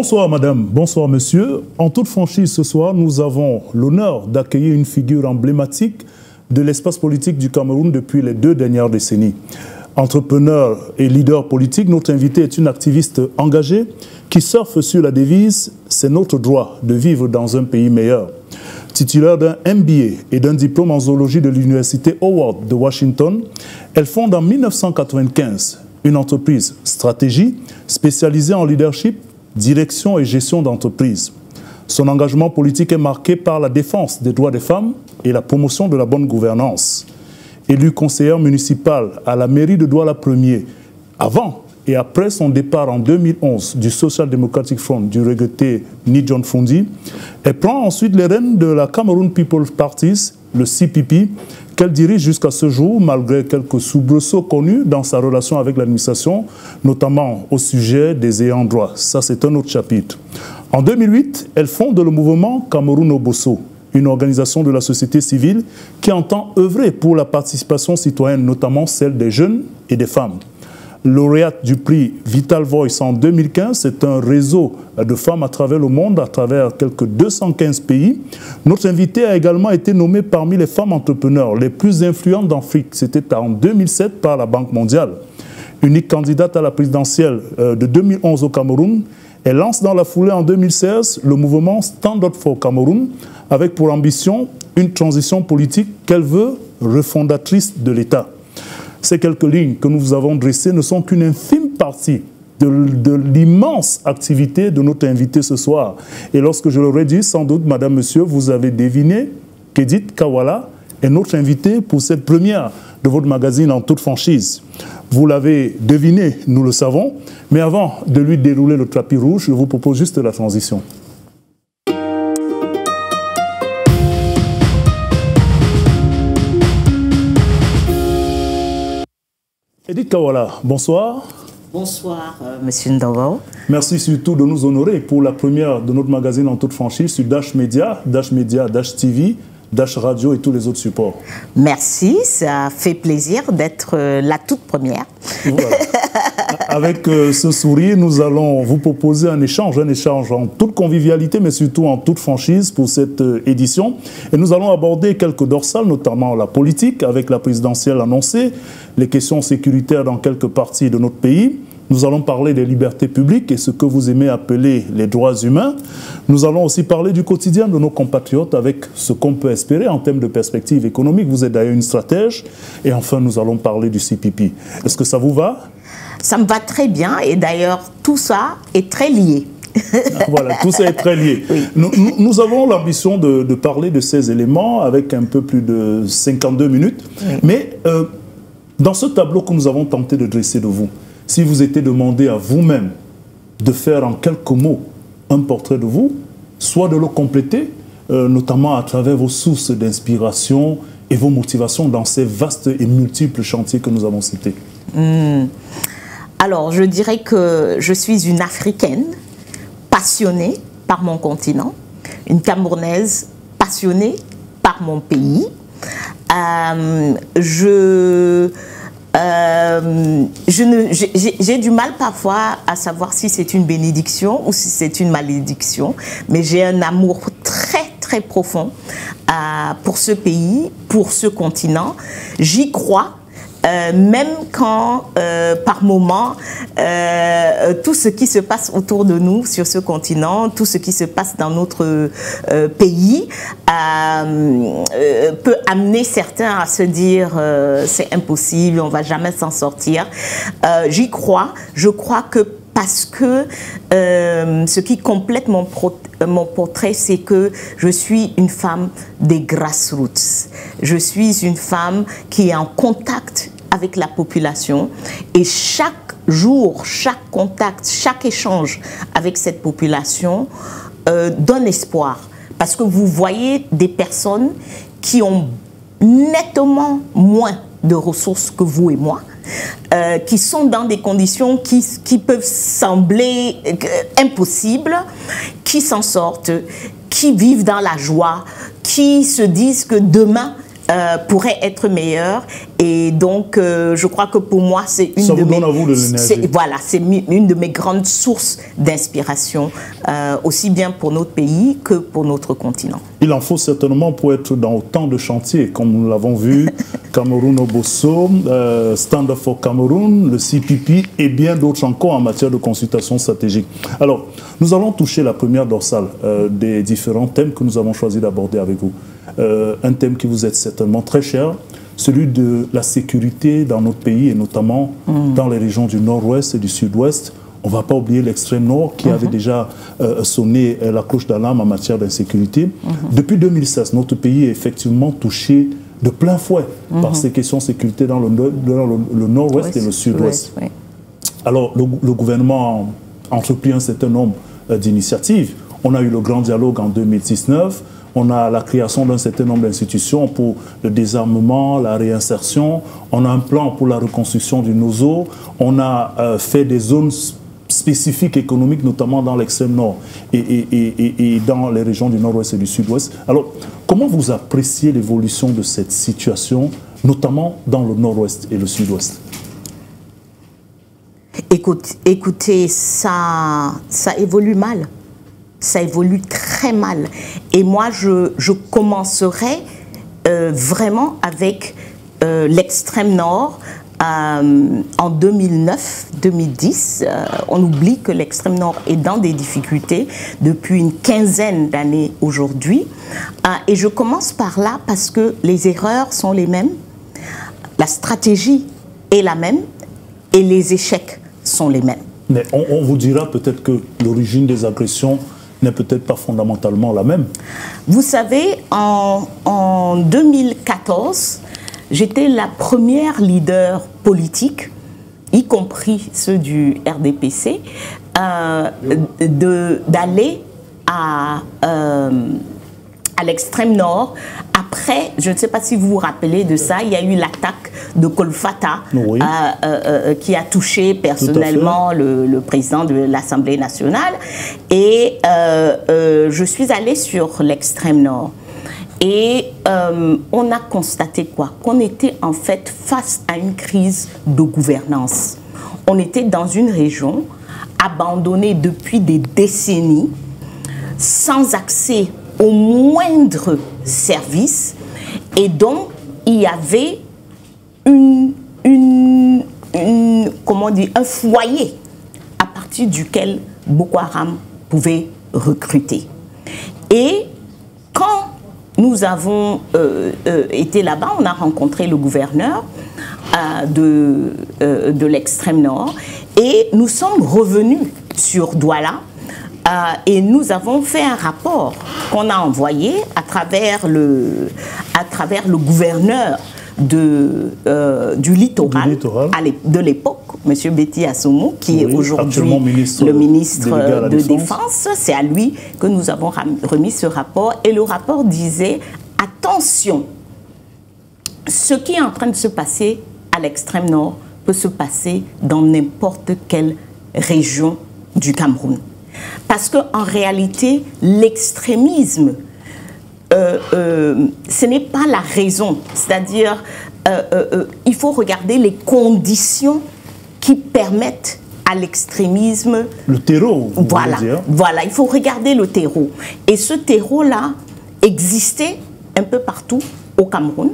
Bonsoir madame, bonsoir monsieur. En toute franchise, ce soir, nous avons l'honneur d'accueillir une figure emblématique de l'espace politique du Cameroun depuis les 2 dernières décennies. Entrepreneur et leader politique, notre invité est une activiste engagée qui surfe sur la devise « C'est notre droit de vivre dans un pays meilleur ». Titulaire d'un MBA et d'un diplôme en zoologie de l'université Howard de Washington, elle fonde en 1995 une entreprise stratégie spécialisée en leadership, direction et gestion d'entreprise. Son engagement politique est marqué par la défense des droits des femmes et la promotion de la bonne gouvernance. Élue conseillère municipale à la mairie de Douala 1er, avant et après son départ en 2011 du Social Democratic Front du regretté Ni John Fundi, elle prend ensuite les rênes de la Cameroon People's Party, le CPP, qu'elle dirige jusqu'à ce jour, malgré quelques soubresauts connus dans sa relation avec l'administration, notamment au sujet des ayants droit. Ça, c'est un autre chapitre. En 2008, elle fonde le mouvement Cameroun Obosso, une organisation de la société civile qui entend œuvrer pour la participation citoyenne, notamment celle des jeunes et des femmes. Lauréate du prix Vital Voice en 2015, c'est un réseau de femmes à travers le monde, à travers quelques 215 pays. Notre invitée a également été nommée parmi les femmes entrepreneurs les plus influentes d'Afrique. C'était en 2007 par la Banque mondiale. Unique candidate à la présidentielle de 2011 au Cameroun, elle lance dans la foulée en 2016 le mouvement Stand Up for Cameroun, avec pour ambition une transition politique qu'elle veut refondatrice de l'État. Ces quelques lignes que nous vous avons dressées ne sont qu'une infime partie de l'immense activité de notre invité ce soir. Et lorsque je l'aurais dit, sans doute, madame, monsieur, vous avez deviné qu'Edith Kawala est notre invitée pour cette première de votre magazine En toute franchise. Vous l'avez deviné, nous le savons, mais avant de lui dérouler le tapis rouge, je vous propose juste la transition. Edith Kawala, bonsoir. Bonsoir, monsieur Ndao. Merci surtout de nous honorer pour la première de notre magazine En toute franchise sur Dash Media, Dash TV, Dash Radio et tous les autres supports. Merci, ça fait plaisir d'être la toute première. Voilà. Avec ce sourire, nous allons vous proposer un échange en toute convivialité, mais surtout en toute franchise pour cette édition. Et nous allons aborder quelques dorsales, notamment la politique, avec la présidentielle annoncée, les questions sécuritaires dans quelques parties de notre pays. Nous allons parler des libertés publiques et ce que vous aimez appeler les droits humains. Nous allons aussi parler du quotidien de nos compatriotes avec ce qu'on peut espérer en termes de perspectives économiques. Vous êtes d'ailleurs une stratège. Et enfin, nous allons parler du CPP. Est-ce que ça vous va? Ça me va très bien et d'ailleurs, tout ça est très lié. Voilà, tout ça est très lié. Oui. Nous avons l'ambition de parler de ces éléments avec un peu plus de 52 minutes. Oui. Mais dans ce tableau que nous avons tenté de dresser de vous, si vous étiez demandé à vous-même de faire en quelques mots un portrait de vous, soit de le compléter, notamment à travers vos sources d'inspiration et vos motivations dans ces vastes et multiples chantiers que nous avons cités. Alors, je dirais que je suis une Africaine passionnée par mon continent, une Camerounaise passionnée par mon pays. J'ai du mal parfois à savoir si c'est une bénédiction ou si c'est une malédiction, mais j'ai un amour très profond pour ce pays, pour ce continent. J'y crois. Même quand, par moments, tout ce qui se passe autour de nous sur ce continent, tout ce qui se passe dans notre pays, peut amener certains à se dire c'est impossible, on ne va jamais s'en sortir. J'y crois. Je crois que parce que ce qui complète mon portrait, c'est que je suis une femme des grassroots. Je suis une femme qui est en contact avec la population et chaque jour, chaque contact, chaque échange avec cette population donne espoir. Parce que vous voyez des personnes qui ont nettement moins de ressources que vous et moi, qui sont dans des conditions qui peuvent sembler impossibles, qui s'en sortent, qui vivent dans la joie, qui se disent que demain pourrait être meilleur Et donc, je crois que pour moi, c'est une une de mes grandes sources d'inspiration, aussi bien pour notre pays que pour notre continent. Il en faut certainement pour être dans autant de chantiers, comme nous l'avons vu, Cameroun au Bosso, Stand Up for Cameroun, le CPP et bien d'autres encore en matière de consultation stratégique. Alors, nous allons toucher la première dorsale des différents thèmes que nous avons choisi d'aborder avec vous. Un thème qui vous est certainement très cher, celui de la sécurité dans notre pays et notamment dans les régions du nord-ouest et du sud-ouest. On ne va pas oublier l'extrême nord qui avait déjà sonné la cloche d'alarme en matière d'insécurité. Depuis 2016, notre pays est effectivement touché de plein fouet par ces questions de sécurité dans le nord-ouest et le sud-ouest. Alors, le gouvernement a entrepris un certain nombre d'initiatives. On a eu le grand dialogue en 2019. On a la création d'un certain nombre d'institutions pour le désarmement, la réinsertion. On a un plan pour la reconstruction du NOSO. On a fait des zones spécifiques économiques, notamment dans l'extrême nord et dans les régions du nord-ouest et du sud-ouest. Alors, comment vous appréciez l'évolution de cette situation, notamment dans le nord-ouest et le sud-ouest? Écoutez, ça évolue mal. Ça évolue très mal. Et moi, je commencerai vraiment avec l'extrême nord. En 2009-2010, on oublie que l'extrême nord est dans des difficultés depuis une quinzaine d'années aujourd'hui. Et je commence par là parce que les erreurs sont les mêmes, la stratégie est la même et les échecs sont les mêmes. Mais on vous dira peut-être que l'origine des agressions n'est peut-être pas fondamentalement la même. Vous savez, en 2014, j'étais la première leader politique, y compris ceux du RDPC, d'aller à l'extrême nord. Après, je ne sais pas si vous vous rappelez de ça, il y a eu l'attaque de Kolfata qui a touché personnellement le président de l'Assemblée nationale. Et je suis allée sur l'extrême nord. Et on a constaté quoi? Qu'on était en fait face à une crise de gouvernance. On était dans une région abandonnée depuis des décennies, sans accès aux moindres services, et donc il y avait comment dire, un foyer à partir duquel Boko Haram pouvait recruter. Et quand nous avons été là-bas, on a rencontré le gouverneur de l'extrême nord et nous sommes revenus sur Douala et nous avons fait un rapport qu'on a envoyé à travers le gouverneur du littoral de l'époque, M. Betty Assoumou, qui est aujourd'hui le ministre de Défense. C'est à lui que nous avons remis ce rapport. Et le rapport disait, attention, ce qui est en train de se passer à l'extrême nord peut se passer dans n'importe quelle région du Cameroun. Parce qu'en réalité, l'extrémisme, ce n'est pas la raison. C'est-à-dire, il faut regarder les conditions qui permettent à l'extrémisme... Le terreau, vous voulez dire. Voilà, il faut regarder le terreau. Et ce terreau-là existait un peu partout au Cameroun.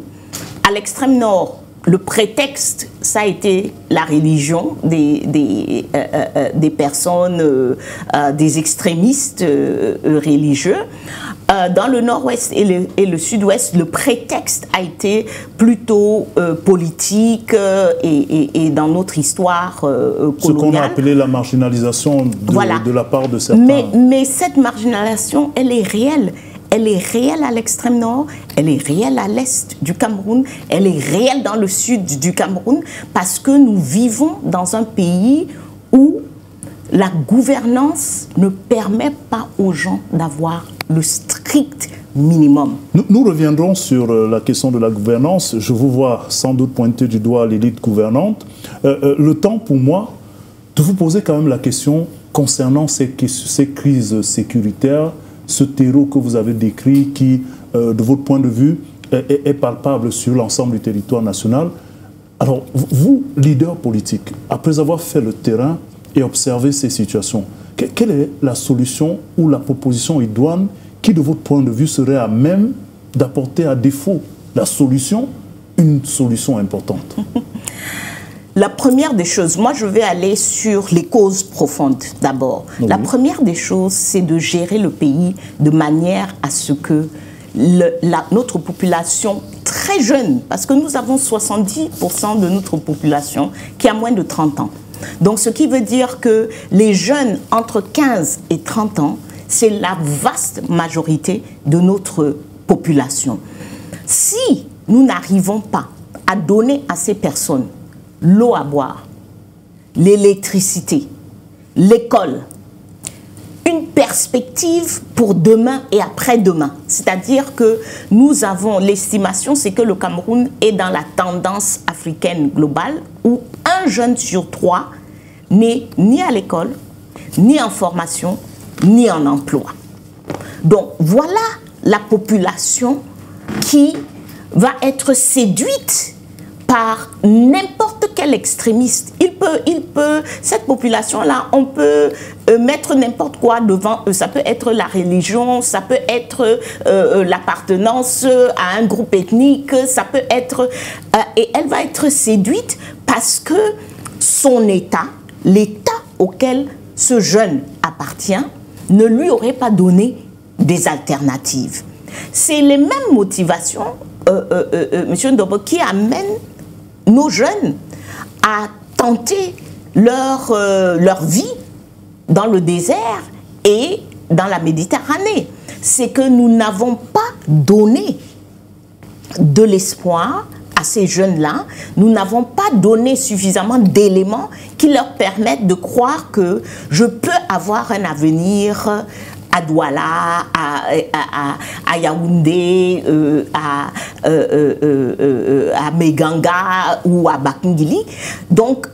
À l'extrême nord, le prétexte, ça a été la religion des personnes, des extrémistes religieux. Dans le nord-ouest et le sud-ouest, le prétexte a été plutôt politique et dans notre histoire coloniale. Ce qu'on a appelé la marginalisation de la part de certains. Mais cette marginalisation, elle est réelle. Elle est réelle à l'extrême nord, elle est réelle à l'est du Cameroun, elle est réelle dans le sud du Cameroun, parce que nous vivons dans un pays où la gouvernance ne permet pas aux gens d'avoir le strict minimum. Nous reviendrons sur la question de la gouvernance. Je vous vois sans doute pointer du doigt l'élite gouvernante. Le temps pour moi de vous poser quand même la question concernant ces crises sécuritaires, ce terreau que vous avez décrit qui, de votre point de vue, est palpable sur l'ensemble du territoire national. Alors, vous, leader politique, après avoir fait le terrain et observé ces situations, quelle est la solution ou la proposition idoine qui, de votre point de vue, serait à même d'apporter, à défaut la solution, une solution importante? La première des choses, moi je vais aller sur les causes profondes d'abord. Oui. La première des choses, c'est de gérer le pays de manière à ce que notre population très jeune, parce que nous avons 70% de notre population qui a moins de 30 ans. Donc ce qui veut dire que les jeunes entre 15 et 30 ans, c'est la vaste majorité de notre population. Si nous n'arrivons pas à donner à ces personnes l'eau à boire, l'électricité, l'école, une perspective pour demain et après-demain. C'est-à-dire que nous avons l'estimation, c'est que le Cameroun est dans la tendance africaine globale où un jeune sur 3 n'est ni à l'école, ni en formation, ni en emploi. Donc voilà la population qui va être séduite par n'importe quel extrémiste. Cette population-là, on peut mettre n'importe quoi devant eux. Ça peut être la religion, ça peut être l'appartenance à un groupe ethnique, ça peut être... et elle va être séduite parce que son État, l'État auquel ce jeune appartient, ne lui aurait pas donné des alternatives. C'est les mêmes motivations, M. Ndobo, qui amènent nos jeunes à tenter leur vie dans le désert et dans la Méditerranée. C'est que nous n'avons pas donné de l'espoir à ces jeunes-là. Nous n'avons pas donné suffisamment d'éléments qui leur permettent de croire que je peux avoir un avenir à Douala, à Yaoundé, à Meganga ou à Bakingili. Donc,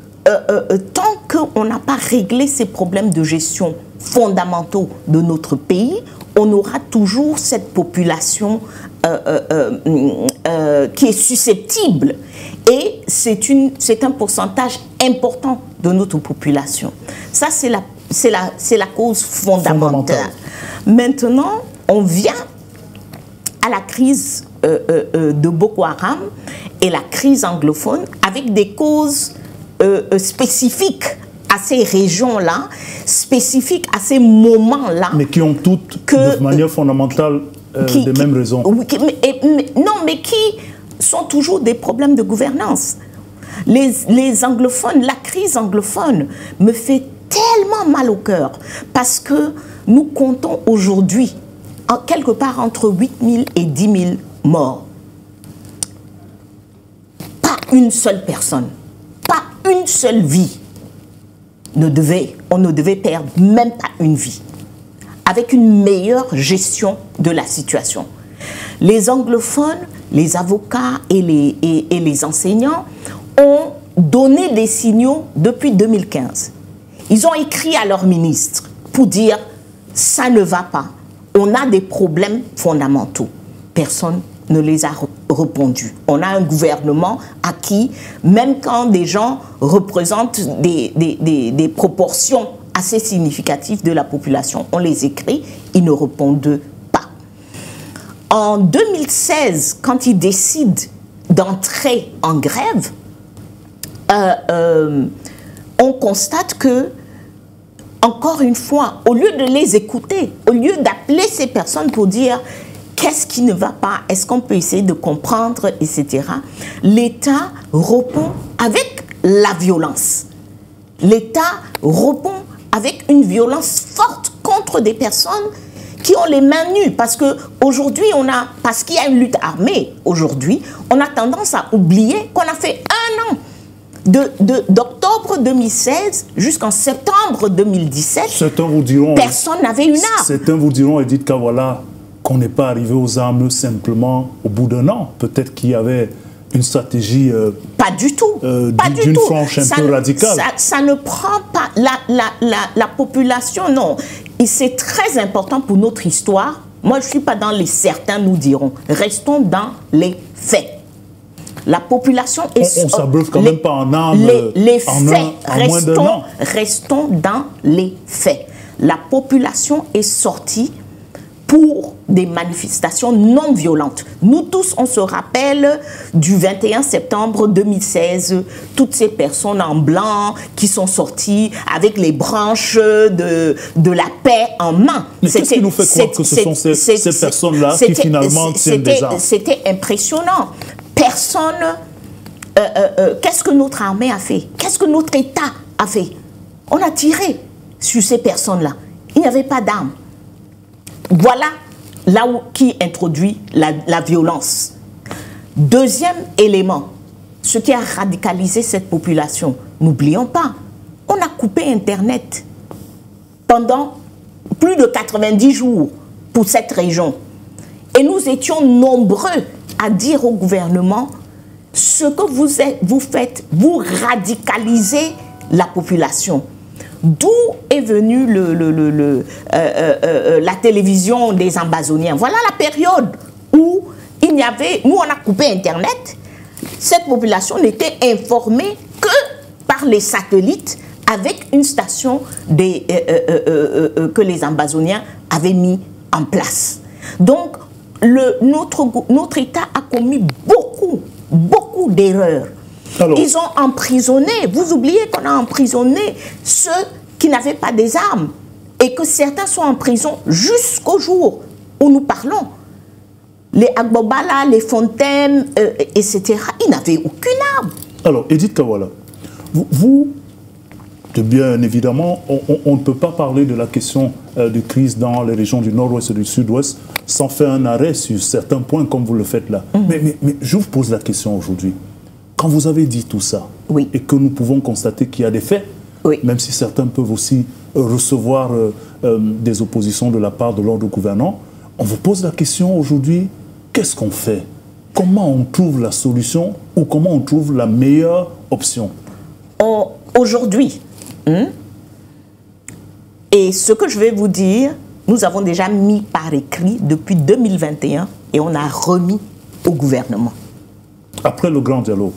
tant qu'on n'a pas réglé ces problèmes de gestion fondamentaux de notre pays, on aura toujours cette population qui est susceptible. Et c'est un pourcentage important de notre population. Ça, c'est la cause fondamentale. Maintenant, on vient à la crise de Boko Haram et la crise anglophone avec des causes spécifiques à ces régions-là, spécifiques à ces moments-là. Mais qui ont toutes, de manière fondamentale, les mêmes raisons. Non, mais qui sont toujours des problèmes de gouvernance. Les anglophones, la crise anglophone me fait tellement mal au cœur parce que nous comptons aujourd'hui quelque part entre 8 000 et 10 000 morts. Pas une seule personne, pas une seule vie on ne devait perdre même pas une vie avec une meilleure gestion de la situation. Les anglophones, les avocats et les enseignants ont donné des signaux depuis 2015. Ils ont écrit à leur ministre pour dire « ça ne va pas, on a des problèmes fondamentaux ». Personne ne les a répondu. On a un gouvernement à qui, même quand des gens représentent des proportions assez significatives de la population, on les écrit, ils ne répondent pas. En 2016, quand ils décident d'entrer en grève, on constate que, encore une fois, au lieu de les écouter, au lieu d'appeler ces personnes pour dire qu'est-ce qui ne va pas, est-ce qu'on peut essayer de comprendre, etc., l'État répond avec la violence. L'État répond avec une violence forte contre des personnes qui ont les mains nues. Parce qu'aujourd'hui, parce qu'il y a une lutte armée, aujourd'hui, on a tendance à oublier qu'on a fait un an d'octobre 2016 jusqu'en septembre 2017, personne n'avait une arme. Certains vous diront, Edith Kavala, qu'on n'est pas arrivé aux armes simplement au bout d'un an. Peut-être qu'il y avait une stratégie pas du tout, d'une frange un peu radicale. Ça ne prend pas la population, non. Et c'est très important pour notre histoire. Moi, je ne suis pas dans les certains nous diront. Restons dans les faits. La population est... On s'abreuve quand même pas en âme les faits, restons dans les faits. La population est sortie pour des manifestations non violentes. Nous tous, on se rappelle du 21 septembre 2016, toutes ces personnes en blanc qui sont sorties avec les branches de la paix en main. Mais qu'est-ce qui nous fait croire que ce sont ces personnes-là qui finalement tiennent des armes? C'était impressionnant. Personne... qu'est-ce que notre armée a fait? Qu'est-ce que notre État a fait? On a tiré sur ces personnes-là. Il n'y avait pas d'armes. Voilà là où qui introduit la violence. Deuxième élément, ce qui a radicalisé cette population, n'oublions pas, on a coupé Internet pendant plus de 90 jours pour cette région. Et nous étions nombreux à dire au gouvernement, ce que vous faites, vous radicalisez la population. D'où est venue la télévision des Ambazoniens. Voilà la période où il y avait... Nous, on a coupé Internet. Cette population n'était informée que par les satellites avec une station que les Ambazoniens avaient mis en place. Donc, notre État a commis beaucoup d'erreurs. Alors, ils ont emprisonné, vous oubliez qu'on a emprisonné ceux qui n'avaient pas des armes et que certains sont en prison jusqu'au jour où nous parlons. Les Agbobala, les Fontaines, etc., ils n'avaient aucune arme. Alors, Edith Kawala, vous bien évidemment, on ne peut pas parler de la question de crise dans les régions du nord-ouest et du sud-ouest sans faire un arrêt sur certains points comme vous le faites là. Mais je vous pose la question aujourd'hui. Quand vous avez dit tout ça, oui, et que nous pouvons constater qu'il y a des faits, oui, même si certains peuvent aussi recevoir des oppositions de la part de l'ordre gouvernant, on vous pose la question aujourd'hui, qu'est-ce qu'on fait? Comment on trouve la solution ou comment on trouve la meilleure option? Aujourd'hui, et ce que je vais vous dire, nous avons déjà mis par écrit depuis 2021 et on a remis au gouvernement. Après le grand dialogue.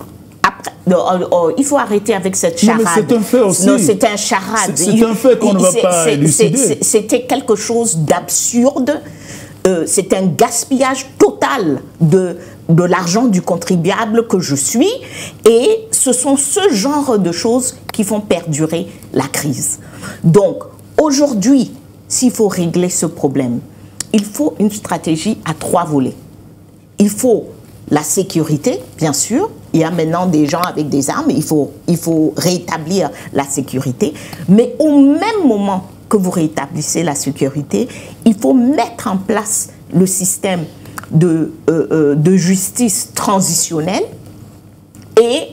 Il faut arrêter avec cette charade. Non, mais c'est un fait aussi. Non, c'est un charade. C'est un fait qu'on ne va pas élucider. C'était quelque chose d'absurde. C'est un gaspillage total de l'argent du contribuable que je suis. Et ce sont ce genre de choses qui font perdurer la crise. Donc, aujourd'hui, s'il faut régler ce problème, il faut une stratégie à 3 volets. Il faut la sécurité, bien sûr. Il y a maintenant des gens avec des armes, il faut rétablir la sécurité. Mais au même moment que vous rétablissez la sécurité, il faut mettre en place le système de justice transitionnelle et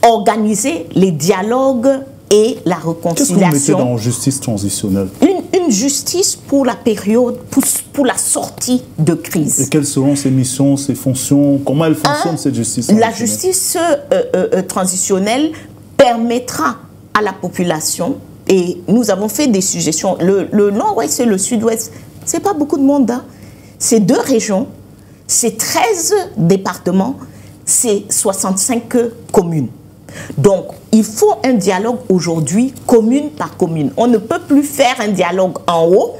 organiser les dialogues et la réconciliation. Qu'est-ce que vous mettez dans justice transitionnelle? Une justice pour la période, pour la sortie de crise. Et quelles seront ses missions, ses fonctions? Comment elle fonctionne, cette justice transitionnelle? La justice transitionnelle permettra à la population, et nous avons fait des suggestions, le nord-ouest et le sud-ouest, ce n'est pas beaucoup de monde, hein. C'est 2 régions, c'est 13 départements, c'est 65 communes. Donc, il faut un dialogue aujourd'hui, commune par commune. On ne peut plus faire un dialogue en haut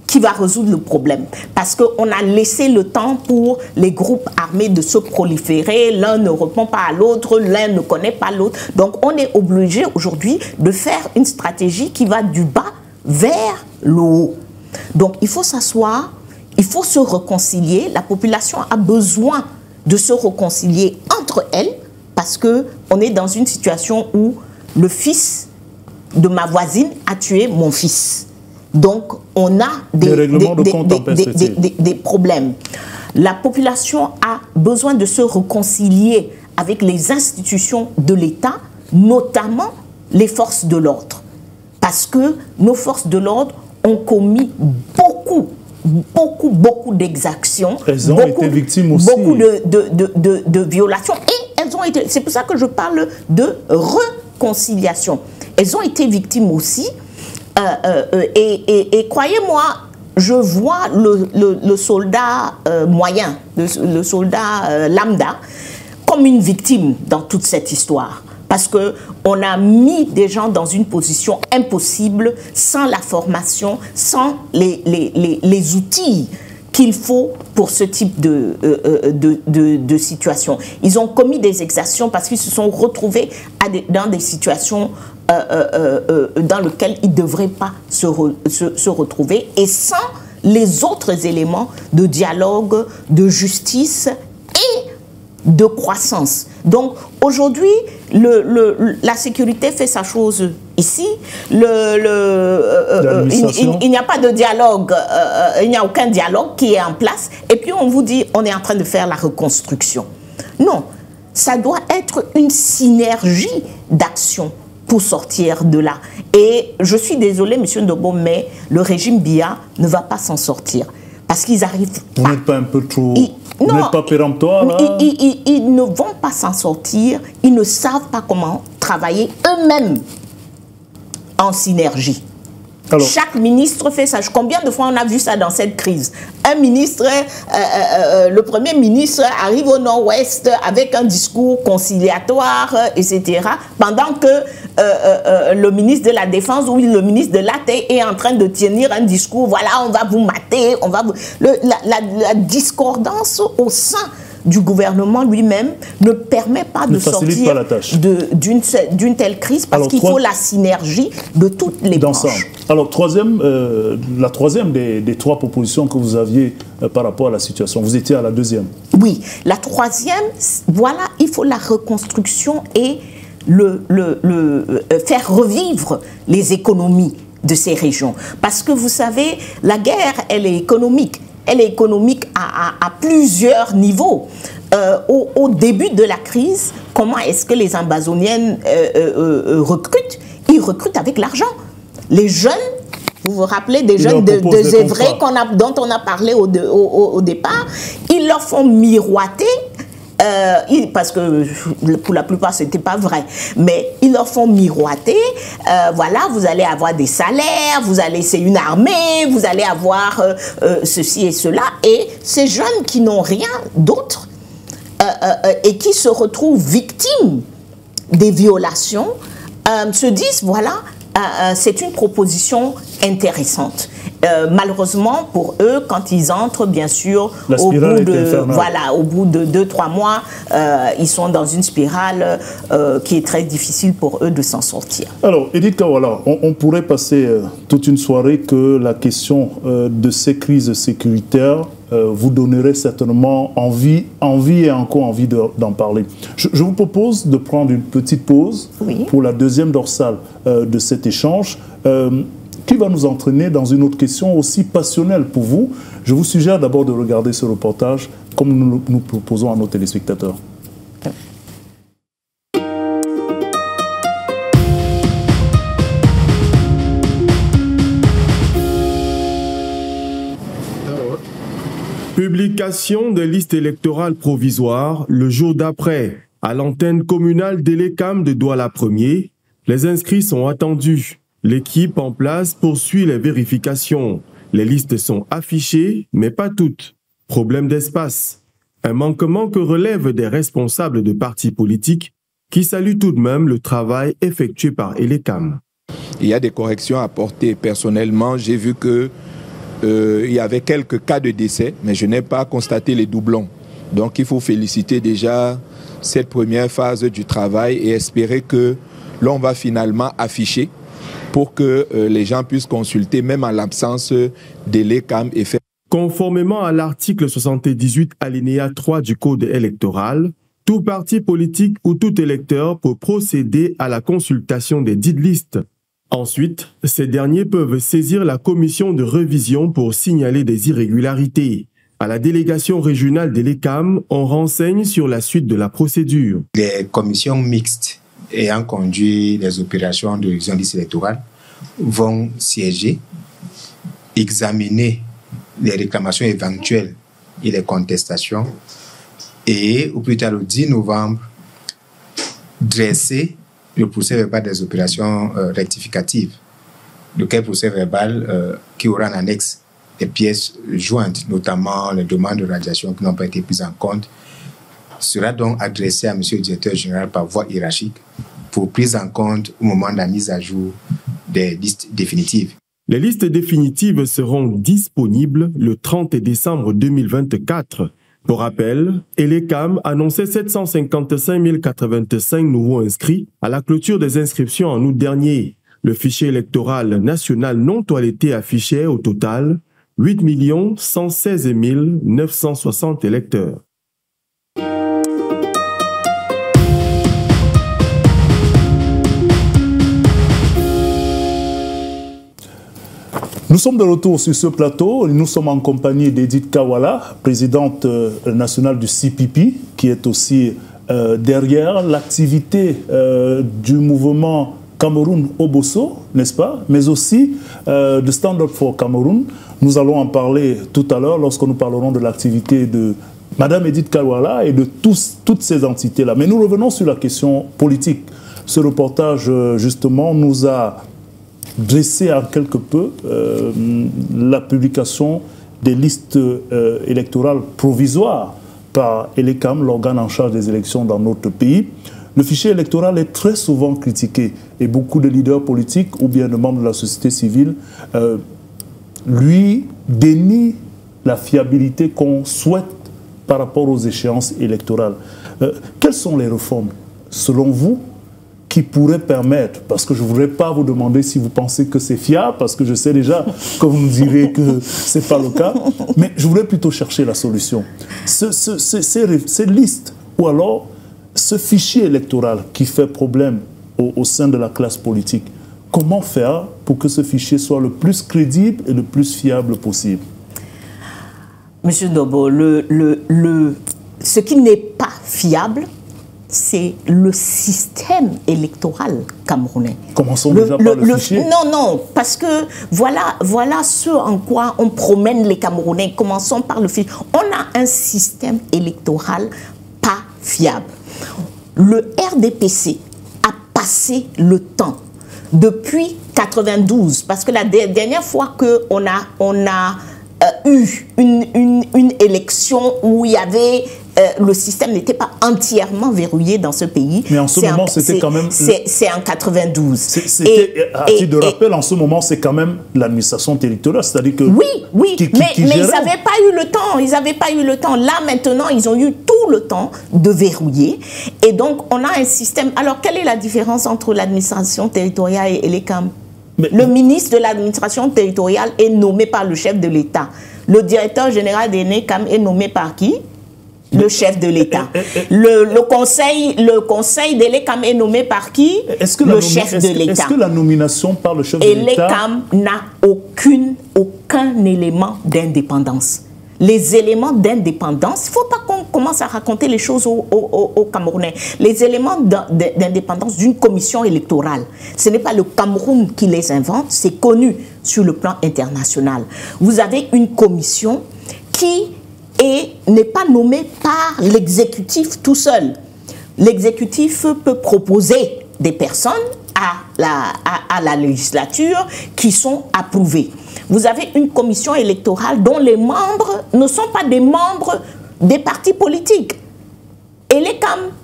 qui va résoudre le problème. Parce qu'on a laissé le temps pour les groupes armés de se proliférer. L'un ne répond pas à l'autre, l'un ne connaît pas l'autre. Donc, on est obligé aujourd'hui de faire une stratégie qui va du bas vers le haut. Donc, il faut s'asseoir, il faut se réconcilier. La population a besoin de se réconcilier entre elles. Parce qu'on est dans une situation où le fils de ma voisine a tué mon fils. Donc, on a des problèmes. La population a besoin de se réconcilier avec les institutions de l'État, notamment les forces de l'ordre. Parce que nos forces de l'ordre ont commis beaucoup d'exactions. Elles ont été victimes aussi. Beaucoup de violations. Et c'est pour ça que je parle de réconciliation. Elles ont été victimes aussi. Et croyez-moi, je vois le soldat moyen, le soldat lambda, comme une victime dans toute cette histoire. Parce qu'on a mis des gens dans une position impossible, sans la formation, sans les outils qu'il faut pour ce type de situation. Ils ont commis des exactions parce qu'ils se sont retrouvés dans des situations dans lesquelles ils ne devraient pas se retrouver, et sans les autres éléments de dialogue, de justice et de croissance. Donc aujourd'hui, la sécurité fait sa chose ici. Il n'y a pas de dialogue, il n'y a aucun dialogue qui est en place. Et puis on vous dit, on est en train de faire la reconstruction. Non, ça doit être une synergie d'action pour sortir de là. Et je suis désolée, M. Ndobo, mais le régime Biya ne va pas s'en sortir. Parce qu'ils arrivent pas. Vous n'êtes pas un peu trop... Vous n'êtes pas péremptoire, là? Ils ne vont pas s'en sortir. Ils ne savent pas comment travailler eux-mêmes en synergie. Alors, chaque ministre fait ça. Combien de fois on a vu ça dans cette crise? Un ministre, le premier ministre arrive au nord-ouest avec un discours conciliatoire, etc. Pendant que le ministre de la Défense ou le ministre de l'AT est en train de tenir un discours, voilà, on va vous mater, on va vous... La discordance au sein du gouvernement lui-même ne permet pas de sortir d'une telle crise, parce qu'il faut la synergie de toutes les branches. Alors, la troisième des trois propositions que vous aviez par rapport à la situation, vous étiez à la deuxième. Oui, la troisième, voilà, il faut la reconstruction et faire revivre les économies de ces régions. Parce que vous savez, la guerre, elle est économique. Elle est économique à plusieurs niveaux. Au début de la crise, comment est-ce que les Ambazoniennes recrutent? Ils recrutent avec l'argent. Les jeunes, vous vous rappelez des jeunes de Zévré dont on a parlé au départ, ils leur font miroiter, parce que pour la plupart c'était pas vrai, mais ils leur font miroiter, voilà, vous allez avoir des salaires, c'est une armée, vous allez avoir ceci et cela, et ces jeunes qui n'ont rien d'autre et qui se retrouvent victimes des violations se disent, voilà, c'est une proposition intéressante. Malheureusement pour eux, quand ils entrent, bien sûr, au bout de 2-3 mois, ils sont dans une spirale qui est très difficile pour eux de s'en sortir. Alors, Edith Kawala, on pourrait passer toute une soirée que la question de ces crises sécuritaires vous donnerait certainement envie et encore envie d'en parler. Je vous propose de prendre une petite pause pour la deuxième dorsale de cet échange, qui va nous entraîner dans une autre question aussi passionnelle pour vous. Je vous suggère d'abord de regarder ce reportage comme nous proposons à nos téléspectateurs. Publication des listes électorales provisoires le jour d'après. À l'antenne communale d'Elekam de Douala-Premier, les inscrits sont attendus. L'équipe en place poursuit les vérifications. Les listes sont affichées, mais pas toutes. Problème d'espace. Un manquement que relèvent des responsables de partis politiques qui saluent tout de même le travail effectué par Elekam. Il y a des corrections à apporter. Personnellement, j'ai vu que il y avait quelques cas de décès, mais je n'ai pas constaté les doublons. Donc il faut féliciter déjà cette première phase du travail et espérer que l'on va finalement afficher pour que les gens puissent consulter, même en l'absence d'Elekam et faire. Conformément à l'article 78 alinéa 3 du Code électoral, tout parti politique ou tout électeur peut procéder à la consultation des dites listes. Ensuite, ces derniers peuvent saisir la commission de révision pour signaler des irrégularités. À la délégation régionale d'Elekam, on renseigne sur la suite de la procédure. Les commissions mixtes ayant conduit les opérations de révision des listes électorales vont siéger, examiner les réclamations éventuelles et les contestations et, au plus tard le 10 novembre, dresser le procès verbal des opérations rectificatives, lequel procès verbal qui aura en annexe des pièces jointes, notamment les demandes de radiation qui n'ont pas été prises en compte, sera donc adressée à M. le directeur général par voie hiérarchique pour prise en compte au moment de la mise à jour des listes définitives. Les listes définitives seront disponibles le 30 décembre 2024. Pour rappel, Elecam annonçait 755 085 nouveaux inscrits à la clôture des inscriptions en août dernier. Le fichier électoral national non toiletté affichait au total 8 116 960 électeurs. Nous sommes de retour sur ce plateau. Nous sommes en compagnie d'Edith Kawala, présidente nationale du CPP, qui est aussi derrière l'activité du mouvement Cameroun Obosso, n'est-ce pas? Mais aussi de Stand Up for Cameroun. Nous allons en parler tout à l'heure lorsque nous parlerons de l'activité de Madame Edith Kawala et de toutes ces entités-là. Mais nous revenons sur la question politique. Ce reportage, justement, nous a dressé en quelque peu la publication des listes électorales provisoires par Elecam, l'organe en charge des élections dans notre pays. Le fichier électoral est très souvent critiqué et beaucoup de leaders politiques ou bien de membres de la société civile lui dénient la fiabilité qu'on souhaite par rapport aux échéances électorales. Quelles sont les réformes, selon vous, qui pourraient permettre, parce que je ne voudrais pas vous demander si vous pensez que c'est fiable, parce que je sais déjà que vous me direz que ce n'est pas le cas, mais je voudrais plutôt chercher la solution. Ces listes, ou alors ce fichier électoral qui fait problème au sein de la classe politique, comment faire pour que ce fichier soit le plus crédible et le plus fiable possible? Monsieur Dobo, ce qui n'est pas fiable, c'est le système électoral camerounais. Commençons déjà par le fichier. Non, parce que voilà ce en quoi on promène les Camerounais. Commençons par le fichier. On a un système électoral pas fiable. Le RDPC a passé le temps depuis 92, parce que la dernière fois qu'on a eu une élection où il y avait le système n'était pas entièrement verrouillé dans ce pays. Mais en ce moment, c'était quand même... C'est en 92. À titre de rappel, en ce moment, c'est quand même l'administration territoriale, c'est-à-dire que... Oui, mais ils n'avaient pas eu le temps. Ils n'avaient pas eu le temps. Là, maintenant, ils ont eu tout le temps de verrouiller. Et donc, on a un système... Alors, quelle est la différence entre l'administration territoriale et Elecam? Le ministre de l'administration territoriale est nommé par le chef de l'État. Le directeur général d'Elecam est nommé par qui? Le chef de l'État. Le conseil d'Elecam est nommé par qui? Le chef de l'État. Est-ce que la nomination par le chef de l'État... Elecam n'a aucun élément d'indépendance. Les éléments d'indépendance, il ne faut pas qu'on commence à raconter les choses aux Camerounais. Les éléments d'indépendance d'une commission électorale, ce n'est pas le Cameroun qui les invente, c'est connu sur le plan international. Vous avez une commission qui n'est pas nommée par l'exécutif tout seul. L'exécutif peut proposer des personnes à la législature qui sont approuvées. Vous avez une commission électorale dont les membres ne sont pas des membres des partis politiques. Et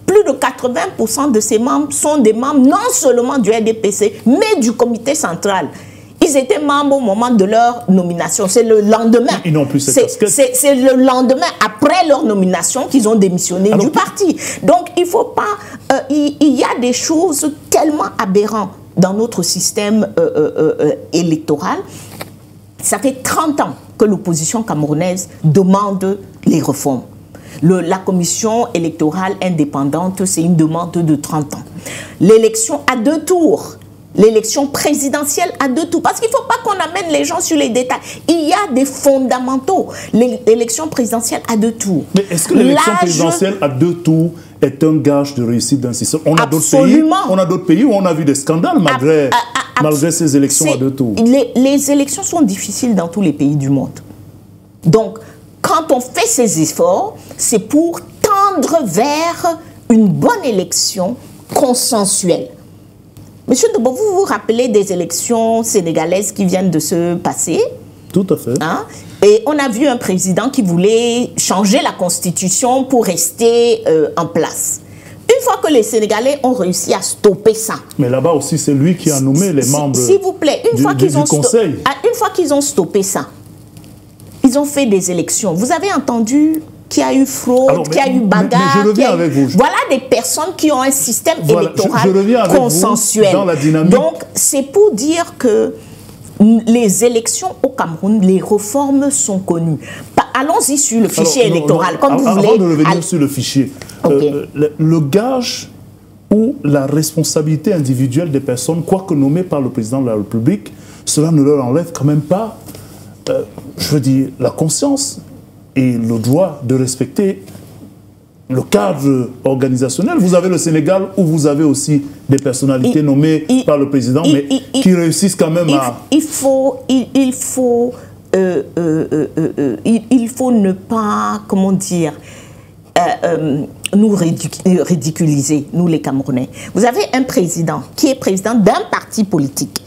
plus de 80% de ces membres sont des membres non seulement du RDPC, mais du comité central. Ils étaient membres au moment de leur nomination. C'est le lendemain. Ils n'ont plus cette casquette. C'est le lendemain, après leur nomination, qu'ils ont démissionné du parti. Donc, il ne faut pas... il y a des choses tellement aberrantes dans notre système électoral. Ça fait 30 ans que l'opposition camerounaise demande les réformes. La commission électorale indépendante, c'est une demande de 30 ans. L'élection à 2 tours. L'élection présidentielle à 2 tours. Parce qu'il ne faut pas qu'on amène les gens sur les détails. Il y a des fondamentaux. L'élection présidentielle à 2 tours. Mais est-ce que l'élection présidentielle à 2 tours est un gage de réussite d'un système? On a d'autres pays où on a vu des scandales malgré ces élections à 2 tours. Les élections sont difficiles dans tous les pays du monde. Donc, quand on fait ces efforts, c'est pour tendre vers une bonne élection consensuelle. Monsieur Dobo, vous vous rappelez des élections sénégalaises qui viennent de se passer? Tout à fait. Et on a vu un président qui voulait changer la constitution pour rester en place. Une fois que les Sénégalais ont réussi à stopper ça. Mais là-bas aussi, c'est lui qui a nommé les membres. S'il vous plaît, une fois qu'ils ont stoppé ça, ils ont fait des élections. Vous avez entendu qu'il y a eu fraude, qu'il y a eu bagarre. Mais je reviens avec vous. Voilà des personnes qui ont un système électoral consensuel. Dans la dynamique. Donc, c'est pour dire que les élections au Cameroun, les réformes sont connues. Allons-y sur le fichier électoral, comme vous voulez. Avant de revenir sur le fichier, le gage ou la responsabilité individuelle des personnes, quoique nommées par le président de la République, cela ne leur enlève quand même pas, je veux dire, la conscience et le droit de respecter le cadre organisationnel. Vous avez le Sénégal où vous avez aussi des personnalités nommées par le président, mais qui réussissent quand même à... Il faut ne pas, comment dire, nous ridiculiser, nous les Camerounais. Vous avez un président qui est président d'un parti politique.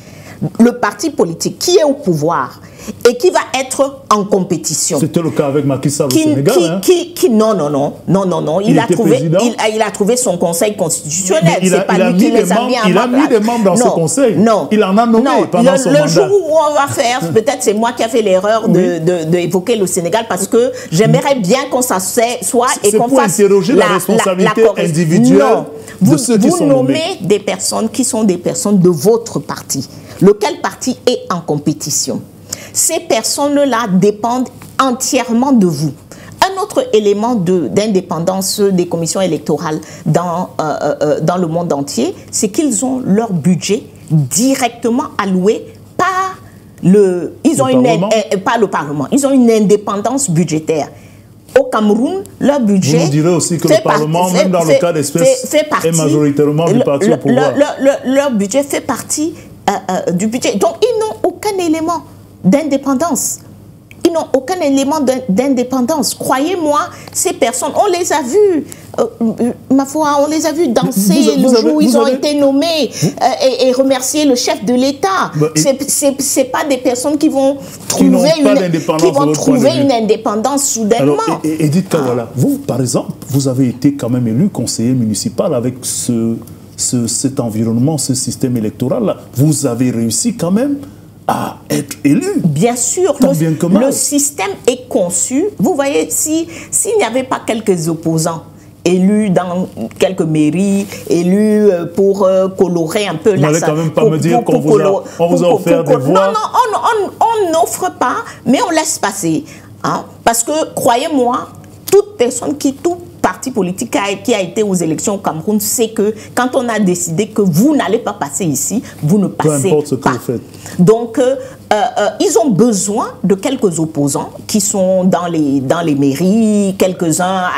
Le parti politique qui est au pouvoir et qui va être en compétition. C'était le cas avec Macky Sall au Sénégal. Non. Il a trouvé son conseil constitutionnel. C'est pas lui qui les a mis en place. Il a mis des membres dans ce conseil. Non. Il en a nommé pendant son mandat. Le jour où on va faire, peut-être c'est moi qui ai fait l'erreur d'évoquer le Sénégal parce que j'aimerais bien qu'on s'assoie et qu'on fasse... C'est pour interroger la responsabilité individuelle de ceux qui sont nommés. Vous nommez des personnes qui sont des personnes de votre parti. Lequel parti est en compétition? Ces personnes-là dépendent entièrement de vous. Un autre élément d'indépendance des commissions électorales dans le monde entier, c'est qu'ils ont leur budget directement alloué par par le Parlement. Ils ont une indépendance budgétaire. Au Cameroun, leur budget... Vous nous direz aussi que le Parlement, même dans le cas d'espèce, est majoritairement du parti au pouvoir. Leur budget fait partie du budget. Donc, ils n'ont aucun élément d'indépendance. Ils n'ont aucun élément d'indépendance. Croyez-moi, ces personnes, on les a vues, ma foi, on les a vues danser le jour où ils ont été nommés et remercier le chef de l'État. C'est pas des personnes qui vont trouver une indépendance soudainement. Alors, Edith Kawala, vous, par exemple, vous avez été quand même élu conseiller municipal avec cet environnement, ce système électoral-là. Vous avez réussi quand même à être élu. Bien sûr, le système est conçu. Vous voyez, s'il n'y avait pas quelques opposants élus dans quelques mairies, élus pour colorer un peu la... Vous n'allez quand même pas me dire qu'on vous a offert des voix. Non, on n'offre pas, mais on laisse passer. Hein? Parce que, croyez-moi, toute personne tout parti politique qui a été aux élections au Cameroun sait que quand on a décidé que vous n'allez pas passer ici, vous ne passez pas. Peu importe ce que vous faites. Donc, ils ont besoin de quelques opposants qui sont dans les mairies, quelques-uns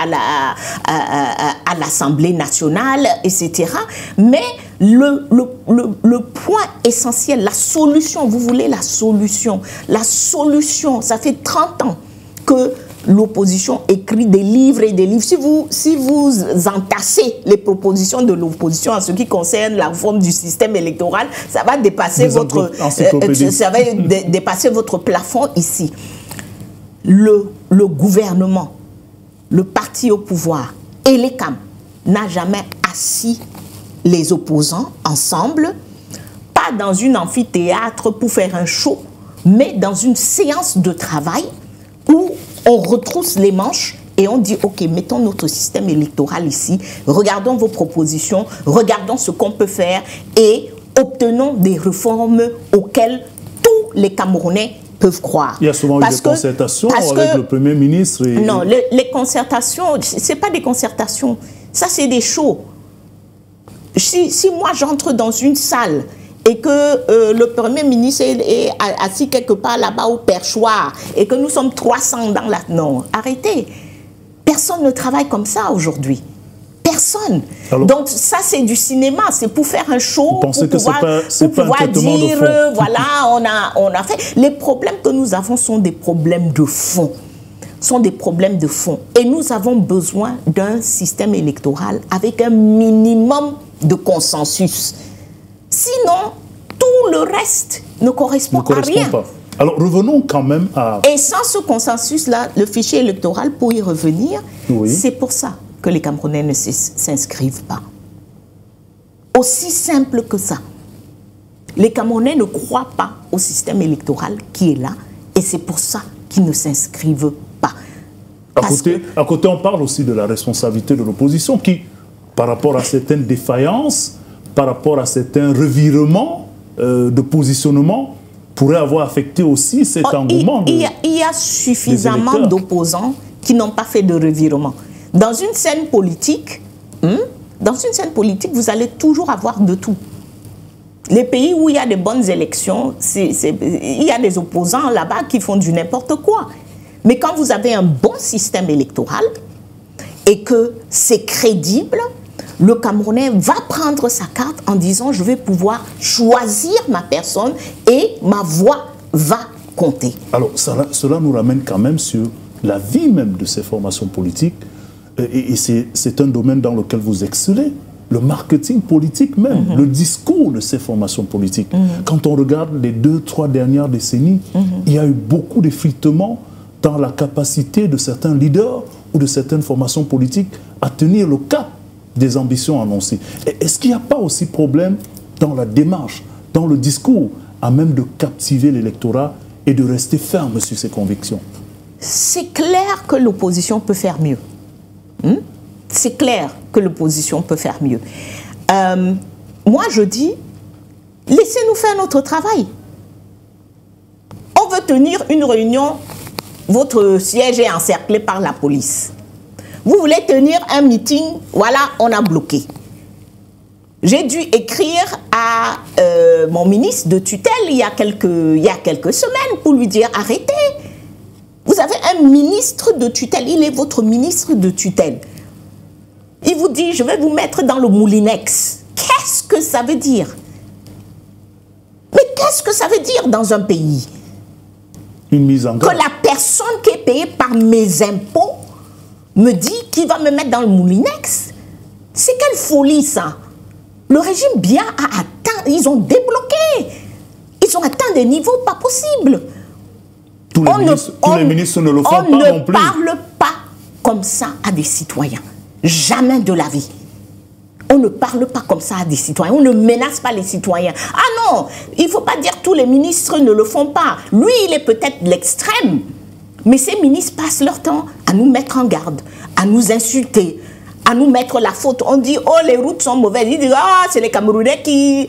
à l'Assemblée nationale, etc. Mais le point essentiel, la solution, vous voulez la solution, ça fait 30 ans que l'opposition écrit des livres et des livres. Si vous entassez les propositions de l'opposition en ce qui concerne la réforme du système électoral, ça va dépasser dépasser votre plafond ici. Le gouvernement, le parti au pouvoir et les CAM n'a jamais assis les opposants ensemble, pas dans une amphithéâtre pour faire un show, mais dans une séance de travail où on retrousse les manches et on dit, OK, mettons notre système électoral ici, regardons vos propositions, regardons ce qu'on peut faire et obtenons des réformes auxquelles tous les Camerounais peuvent croire. Il y a souvent eu des concertations avec le Premier ministre. Non, les concertations, ce n'est pas des concertations, ça c'est des shows. Si moi j'entre dans une salle et que le Premier ministre est assis quelque part là-bas au perchoir et que nous sommes 300 dans la... Non, arrêtez. Personne ne travaille comme ça aujourd'hui. Personne. Alors, donc ça, c'est du cinéma. C'est pour faire un show, pour pouvoir dire, voilà, on a fait... Les problèmes que nous avons sont des problèmes de fond. Et nous avons besoin d'un système électoral avec un minimum de consensus. Sinon, tout le reste ne correspond à rien. Alors revenons quand même à... Et sans ce consensus-là, le fichier électoral, pour y revenir, oui. C'est pour ça que les Camerounais ne s'inscrivent pas. Aussi simple que ça. Les Camerounais ne croient pas au système électoral qui est là, et c'est pour ça qu'ils ne s'inscrivent pas. À côté, on parle aussi de la responsabilité de l'opposition qui, par rapport à certaines défaillances, par rapport à certains revirements de positionnement, pourrait avoir affecté aussi cet engouement. Il y a suffisamment d'opposants qui n'ont pas fait de revirement. Dans une scène politique, vous allez toujours avoir de tout. Les pays où il y a des bonnes élections, il y a des opposants là-bas qui font du n'importe quoi. Mais quand vous avez un bon système électoral et que c'est crédible, le Camerounais va prendre sa carte en disant « je vais pouvoir choisir ma personne et ma voix va compter ». Alors cela nous ramène quand même sur la vie même de ces formations politiques et c'est un domaine dans lequel vous excellez. Le marketing politique même, le discours de ces formations politiques. Quand on regarde les 2-3 dernières décennies, il y a eu beaucoup d'effritements dans la capacité de certains leaders ou de certaines formations politiques à tenir le cap des ambitions annoncées. Est-ce qu'il n'y a pas aussi problème dans la démarche, dans le discours, à même de captiver l'électorat et de rester ferme sur ses convictions? C'est clair que l'opposition peut faire mieux. C'est clair que l'opposition peut faire mieux. Moi, je dis, laissez-nous faire notre travail. On veut tenir une réunion, votre siège est encerclé par la police. Vous voulez tenir un meeting, voilà, on a bloqué. J'ai dû écrire à mon ministre de tutelle il y a quelques semaines pour lui dire, arrêtez. Vous avez un ministre de tutelle, il est votre ministre de tutelle. Il vous dit, je vais vous mettre dans le moulinex. Qu'est-ce que ça veut dire? Mais qu'est-ce que ça veut dire dans un pays? Une mise en garde. Que la personne qui est payée par mes impôts me dit qu'il va me mettre dans le moulinex? C'est quelle folie ça? Le régime bien a atteint, ils ont débloqué. Ils ont atteint des niveaux pas possibles. Tous les ministres ne le font pas non plus. On ne parle pas comme ça à des citoyens. Jamais de la vie. On ne parle pas comme ça à des citoyens. On ne menace pas les citoyens. Ah non, il ne faut pas dire que tous les ministres ne le font pas. Lui, il est peut-être l'extrême. Mais ces ministres passent leur temps à nous mettre en garde, à nous insulter, à nous mettre la faute. On dit, oh, les routes sont mauvaises. Ils disent, ah, c'est les Camerounais qui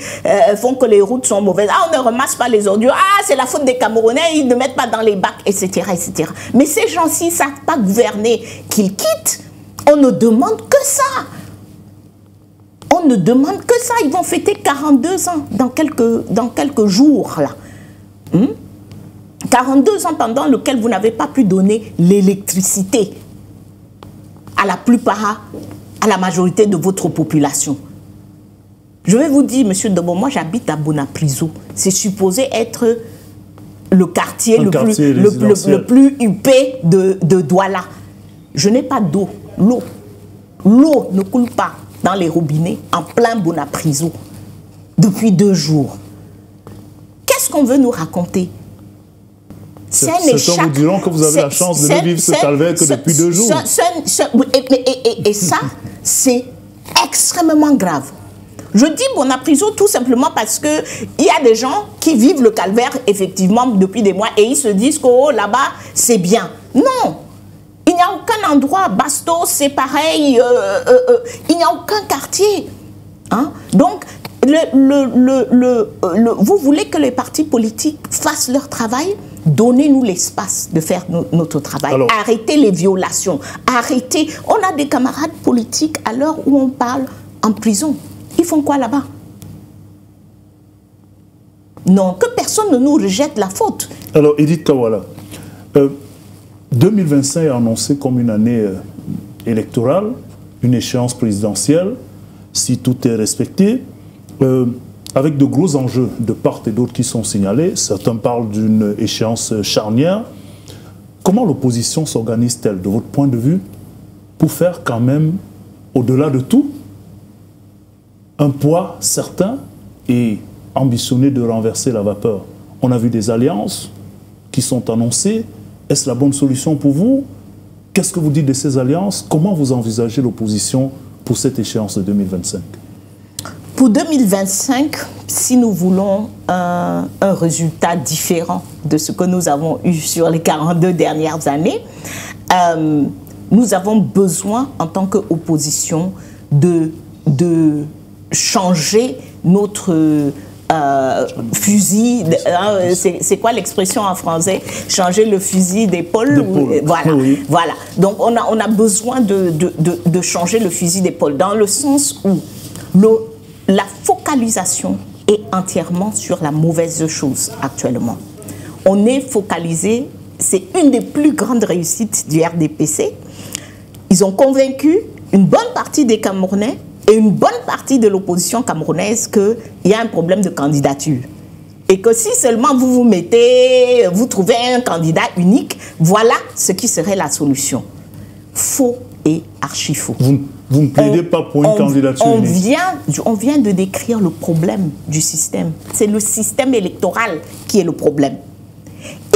font que les routes sont mauvaises. Ah, on ne ramasse pas les ordures. Ah, c'est la faute des Camerounais, ils ne mettent pas dans les bacs, etc., etc. Mais ces gens-ci ne savent pas gouverner, qu'ils quittent. On ne demande que ça. On ne demande que ça. Ils vont fêter 42 ans dans quelques jours, là. 42 ans pendant lesquels vous n'avez pas pu donner l'électricité à la plupart, à la majorité de votre population. Je vais vous dire, monsieur Debo, moi j'habite à Bonapriso. C'est supposé être le quartier le plus huppé de Douala. Je n'ai pas d'eau. L'eau ne coule pas dans les robinets en plein Bonapriso depuis 2 jours. Qu'est-ce qu'on veut nous raconter? Certains vous diront que vous avez la chance de ne vivre ce calvaire que depuis 2 jours. Et ça, c'est extrêmement grave. Je dis Bonapriso tout simplement parce qu'il y a des gens qui vivent le calvaire effectivement depuis des mois et ils se disent que oh, là-bas, c'est bien. Non, il n'y a aucun endroit. Bastos, c'est pareil. Il n'y a aucun quartier. Hein? Donc, vous voulez que les partis politiques fassent leur travail? Donnez-nous l'espace de faire notre travail. Alors, arrêtez les violations. Arrêtez. On a des camarades politiques à l'heure où on parle en prison. Ils font quoi là-bas? Non, que personne ne nous rejette la faute. Alors, Edith Kawala, 2025 est annoncé comme une année électorale, une échéance présidentielle, si tout est respecté. Avec de gros enjeux de part et d'autre qui sont signalés. Certains parlent d'une échéance charnière. Comment l'opposition s'organise-t-elle, de votre point de vue, pour faire quand même, au-delà de tout, un poids certain et ambitionner de renverser la vapeur? On a vu des alliances, qui sont annoncées. Est-ce la bonne solution pour vous? Qu'est-ce que vous dites de ces alliances? Comment vous envisagez l'opposition pour cette échéance de 2025? Pour 2025, si nous voulons un résultat différent de ce que nous avons eu sur les 42 dernières années, nous avons besoin, en tant qu'opposition, de changer notre fusil. C'est quoi l'expression en français? Changer le fusil d'épaule. Voilà, oui. Voilà. Donc on a besoin de changer le fusil d'épaule, dans le sens où la focalisation est entièrement sur la mauvaise chose actuellement. On est focalisé, c'est une des plus grandes réussites du RDPC. Ils ont convaincu une bonne partie des Camerounais et une bonne partie de l'opposition camerounaise qu'il y a un problème de candidature. Et que si seulement vous trouvez un candidat unique, voilà ce qui serait la solution. Faux et archi-faux. Vous ne plaidez pas pour une candidature unique. On vient de décrire le problème du système. C'est le système électoral qui est le problème.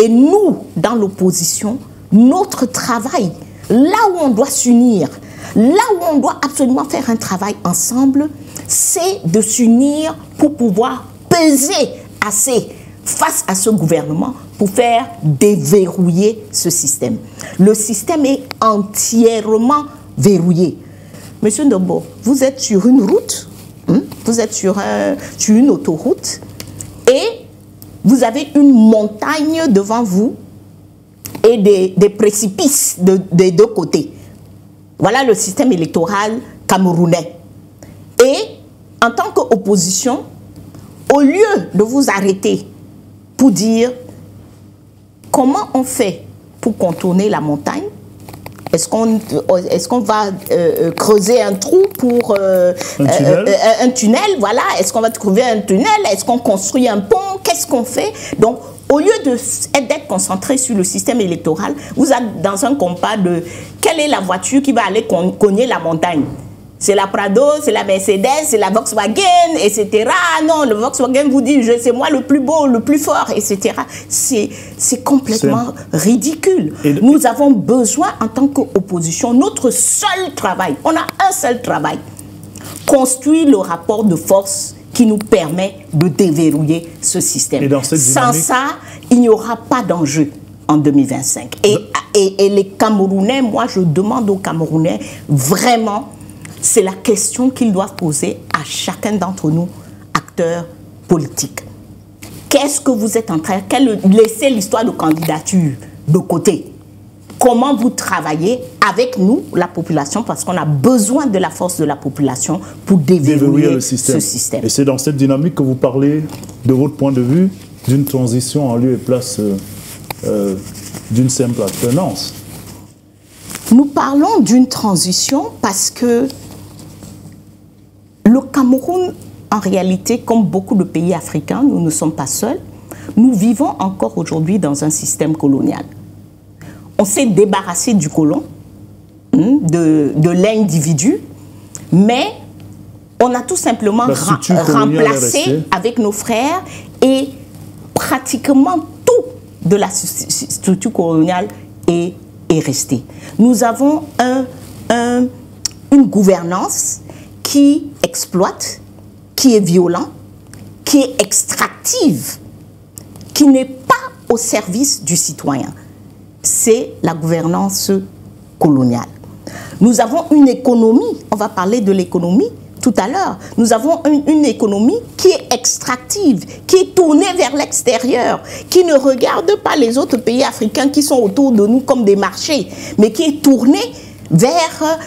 Et nous, dans l'opposition, notre travail, là où on doit s'unir, là où on doit absolument faire un travail ensemble, c'est de s'unir pour pouvoir peser assez face à ce gouvernement pour faire déverrouiller ce système. Le système est entièrement verrouillé. Monsieur Ndombo, vous êtes sur une route, vous êtes sur une autoroute et vous avez une montagne devant vous et des précipices des deux côtés. Voilà le système électoral camerounais. Et en tant qu'opposition, au lieu de vous arrêter pour dire comment on fait pour contourner la montagne, est-ce qu'on va creuser un trou pour un tunnel, voilà. Est-ce qu'on va trouver un tunnel? Est-ce qu'on construit un pont? Qu'est-ce qu'on fait? Donc, au lieu d'être concentré sur le système électoral, vous êtes dans un compas de quelle est la voiture qui va aller cogner la montagne? C'est la Prado, c'est la Mercedes, c'est la Volkswagen, etc. Non, le Volkswagen vous dit, c'est moi le plus beau, le plus fort, etc. C'est complètement ridicule. Nous avons besoin, en tant qu'opposition, notre seul travail, on a un seul travail, construire le rapport de force qui nous permet de déverrouiller ce système. Sans ça, il n'y aura pas d'enjeu en 2025. Et les Camerounais, moi je demande aux Camerounais, vraiment, c'est la question qu'ils doivent poser à chacun d'entre nous, acteurs politiques. Qu'est-ce que vous êtes en train de laisser l'histoire de candidature de côté? Comment vous travaillez avec nous, la population, parce qu'on a besoin de la force de la population pour déverrouiller ce système. Et c'est dans cette dynamique que vous parlez, de votre point de vue, d'une transition en lieu et place d'une simple alternance. Nous parlons d'une transition parce que le Cameroun, en réalité, comme beaucoup de pays africains, nous ne sommes pas seuls, nous vivons encore aujourd'hui dans un système colonial. On s'est débarrassé du colon, de l'individu, mais on a tout simplement remplacé avec nos frères et pratiquement tout de la structure coloniale est resté. Nous avons une gouvernance qui exploite, qui est violente, qui est extractive, qui n'est pas au service du citoyen. C'est la gouvernance coloniale. Nous avons une économie, on va parler de l'économie tout à l'heure, nous avons une économie qui est extractive, qui est tournée vers l'extérieur, qui ne regarde pas les autres pays africains qui sont autour de nous comme des marchés, mais qui est tournée vers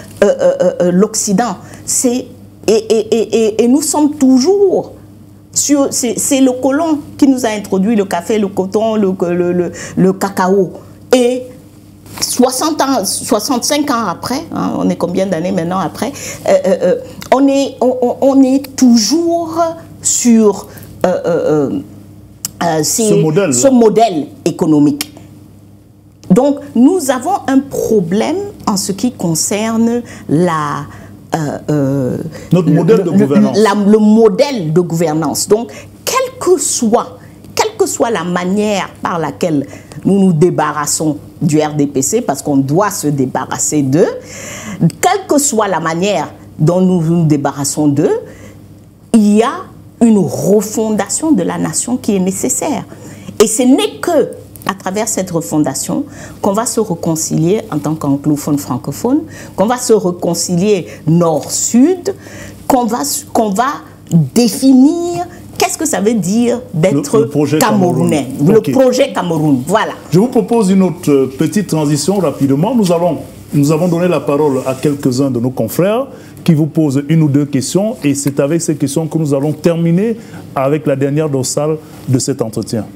l'Occident. Et nous sommes toujours sur... C'est le colon qui nous a introduit le café, le coton, le cacao. Et 65 ans après, hein, on est combien d'années maintenant après, on est toujours sur ce modèle économique. Donc, nous avons un problème en ce qui concerne notre modèle de gouvernance. Le modèle de gouvernance. Donc, quel que que soit la manière par laquelle nous nous débarrassons du RDPC, parce qu'on doit se débarrasser d'eux, quelle que soit la manière dont nous nous débarrassons d'eux, il y a une refondation de la nation qui est nécessaire. Et ce n'est que à travers cette refondation qu'on va se réconcilier en tant qu'anglophone francophone, qu'on va se réconcilier nord-sud, qu'on va définir qu'est-ce que ça veut dire d'être camerounais. Le projet Cameroun, voilà. Je vous propose une autre petite transition rapidement. Nous avons donné la parole à quelques-uns de nos confrères qui vous posent une ou deux questions et c'est avec ces questions que nous allons terminer avec la dernière dorsale de cet entretien.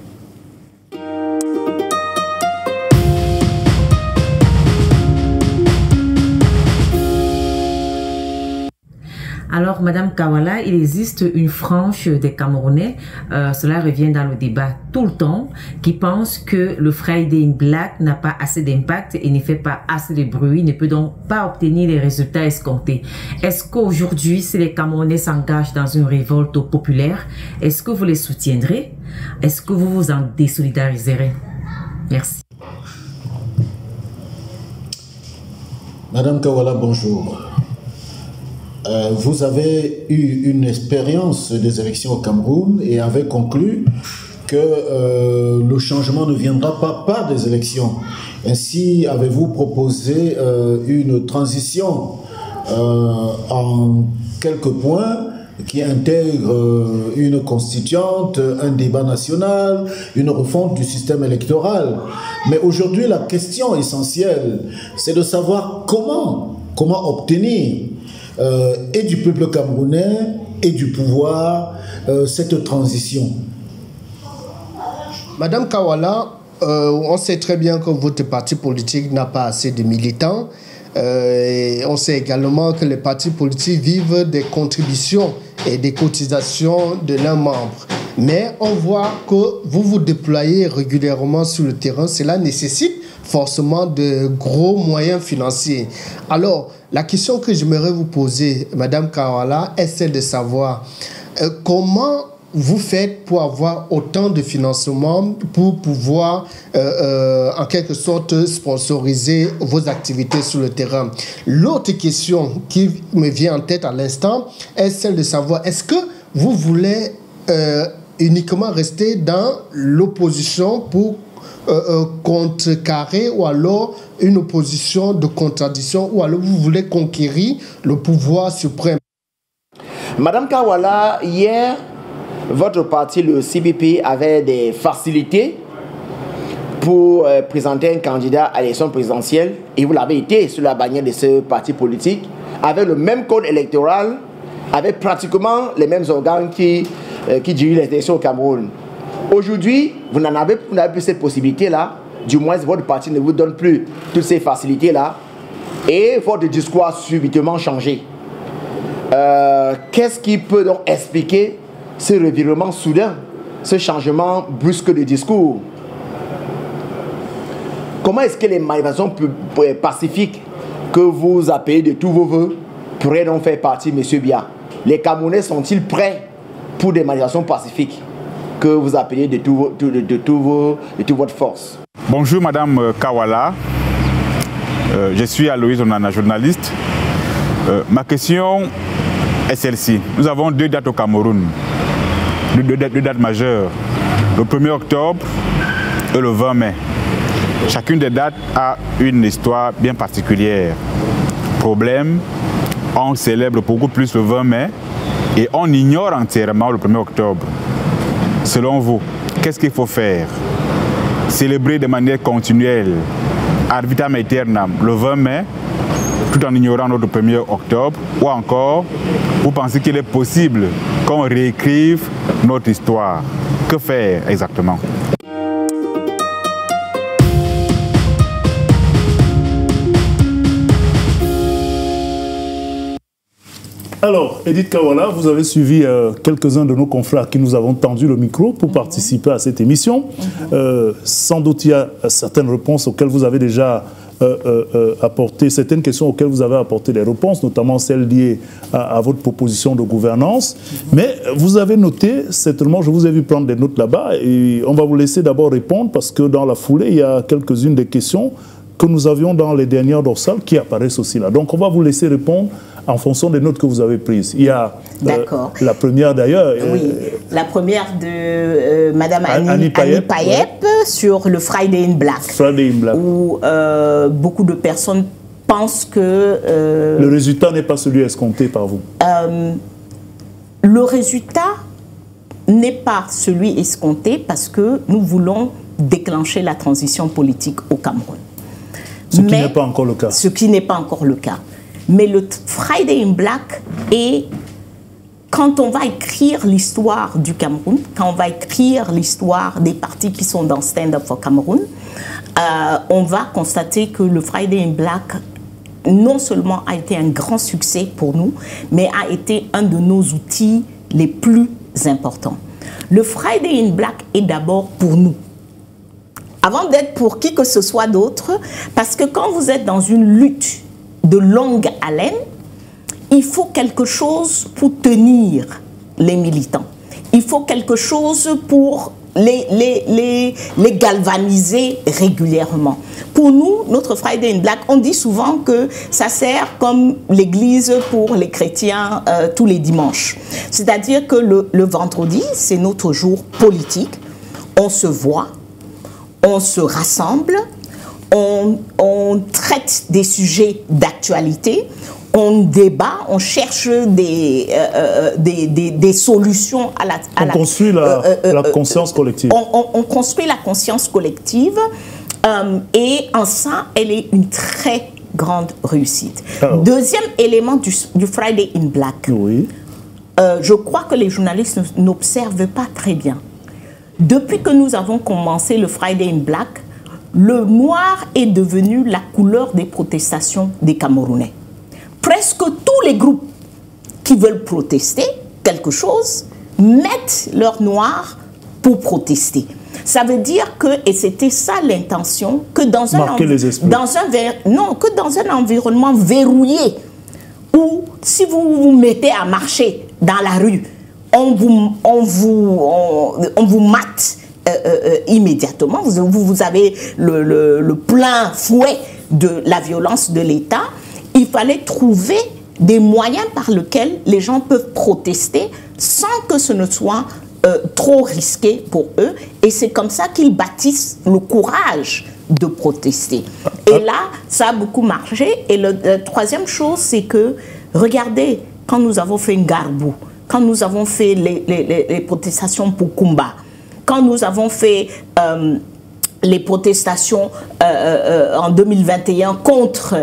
Alors, Madame Kawala, il existe une frange des Camerounais, cela revient dans le débat tout le temps, qui pense que le Friday in Black n'a pas assez d'impact et ne fait pas assez de bruit, ne peut donc pas obtenir les résultats escomptés. Est-ce qu'aujourd'hui, si les Camerounais s'engagent dans une révolte populaire, est-ce que vous les soutiendrez? Est-ce que vous vous en désolidariserez? Merci. Madame Kawala, bonjour. Vous avez eu une expérience des élections au Cameroun et avez conclu que le changement ne viendra pas par des élections. Ainsi, avez-vous proposé une transition en quelques points qui intègre une constituante, un débat national, une refonte du système électoral. Mais aujourd'hui, la question essentielle, c'est de savoir comment obtenir et du peuple camerounais et du pouvoir cette transition. Madame Kawala, on sait très bien que votre parti politique n'a pas assez de militants. Et on sait également que les partis politiques vivent des contributions et des cotisations de leurs membres. Mais on voit que vous vous déployez régulièrement sur le terrain. Cela nécessite forcément de gros moyens financiers. Alors, la question que j'aimerais vous poser, Madame Kawala, est celle de savoir comment vous faites pour avoir autant de financement pour pouvoir, en quelque sorte, sponsoriser vos activités sur le terrain. L'autre question qui me vient en tête à l'instant est celle de savoir, est-ce que vous voulez uniquement rester dans l'opposition pour contrecarrer ou alors une opposition de contradiction ou alors vous voulez conquérir le pouvoir suprême? Madame Kawala, hier, votre parti, le CBP, avait des facilités pour présenter un candidat à l'élection présidentielle et vous l'avez été sur la bannière de ce parti politique avec le même code électoral, avec pratiquement les mêmes organes qui dirigent les élections au Cameroun. Aujourd'hui, vous n'avez plus cette possibilité-là, du moins votre parti ne vous donne plus toutes ces facilités-là et votre discours a subitement changé. Qu'est-ce qui peut donc expliquer ce revirement soudain, ce changement brusque de discours? Comment est-ce que les manifestations pacifiques que vous appelez de tous vos voeux pourraient donc faire partie, M. Biya? Les Camerounais sont-ils prêts pour des manifestations pacifiques que vous appelez de toute votre force? Bonjour Madame Kawala, je suis Aloïs Onana, journaliste. Ma question est celle-ci. Nous avons deux dates au Cameroun, deux dates majeures, le 1er octobre et le 20 mai. Chacune des dates a une histoire bien particulière. Problème, on célèbre beaucoup plus le 20 mai et on ignore entièrement le 1er octobre. Selon vous, qu'est-ce qu'il faut faire? Célébrer de manière continuelle, ad vitam aeternam, le 20 mai, tout en ignorant notre 1er octobre, ou encore, vous pensez qu'il est possible qu'on réécrive notre histoire? Que faire exactement? Alors, Edith Kawala, vous avez suivi quelques-uns de nos confrères qui nous avons tendu le micro pour participer à cette émission. Sans doute, il y a certaines réponses auxquelles vous avez déjà apporté certaines questions auxquelles vous avez apporté des réponses, notamment celles liées à votre proposition de gouvernance. Mais vous avez noté, certainement, je vous ai vu prendre des notes là-bas, et on va vous laisser d'abord répondre parce que dans la foulée, il y a quelques-unes des questions que nous avions dans les dernières dorsales qui apparaissent aussi là. Donc on va vous laisser répondre en fonction des notes que vous avez prises. Il y a la première d'ailleurs. Oui, la première de Madame Annie Payep sur le Friday in Black. Friday in Black. Où beaucoup de personnes pensent que... le résultat n'est pas celui escompté par vous. Le résultat n'est pas celui escompté parce que nous voulons déclencher la transition politique au Cameroun. Ce qui n'est pas encore le cas. Ce qui n'est pas encore le cas. Mais le Friday in Black est, quand on va écrire l'histoire du Cameroun, quand on va écrire l'histoire des partis qui sont dans Stand Up for Cameroun, on va constater que le Friday in Black non seulement a été un grand succès pour nous, mais a été un de nos outils les plus importants. Le Friday in Black est d'abord pour nous. Avant d'être pour qui que ce soit d'autre, parce que quand vous êtes dans une lutte de longue haleine, il faut quelque chose pour tenir les militants. Il faut quelque chose pour les galvaniser régulièrement. Pour nous, notre Friday in Black, on dit souvent que ça sert comme l'église pour les chrétiens tous les dimanches. C'est-à-dire que le vendredi, c'est notre jour politique. On se voit, on se rassemble, on traite des sujets d'actualité, on débat, on cherche des solutions à la... On construit la conscience collective. On construit la conscience collective et en ça, elle est une très grande réussite. Alors, deuxième élément du Friday in Black, oui. Je crois que les journalistes n'observent pas très bien. Depuis que nous avons commencé le Friday in Black, le noir est devenu la couleur des protestations des Camerounais. Presque tous les groupes qui veulent protester quelque chose mettent leur noir pour protester. Ça veut dire que, et c'était ça l'intention, que dans un environnement verrouillé, où si vous vous mettez à marcher dans la rue, on vous mate immédiatement. Vous avez le plein fouet de la violence de l'État. Il fallait trouver des moyens par lesquels les gens peuvent protester sans que ce ne soit trop risqué pour eux. Et c'est comme ça qu'ils bâtissent le courage de protester. Et là, ça a beaucoup marché. Et la troisième chose, c'est que, regardez, quand nous avons fait Ngarbou, quand nous avons fait les protestations pour Kumba, quand nous avons fait les protestations en 2021 contre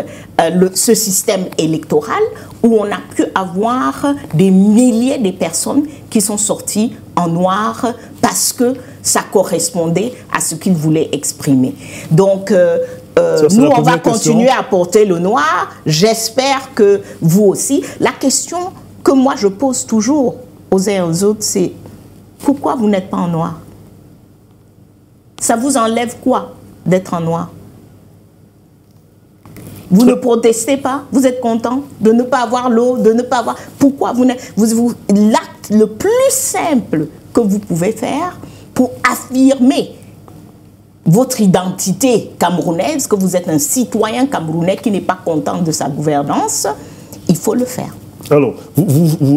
ce système électoral, où on a pu avoir des milliers de personnes qui sont sorties en noir parce que ça correspondait à ce qu'ils voulaient exprimer. Donc, nous, on va continuer à porter le noir. J'espère que vous aussi. La question que moi, je pose toujours aux uns et aux autres, c'est pourquoi vous n'êtes pas en noir? Ça vous enlève quoi d'être en noir? Vous ne protestez pas? Vous êtes content de ne pas avoir l'eau, de ne pas avoir... Pourquoi vous n'êtes... L'acte le plus simple que vous pouvez faire pour affirmer votre identité camerounaise, que vous êtes un citoyen camerounais qui n'est pas content de sa gouvernance, il faut le faire. Alors,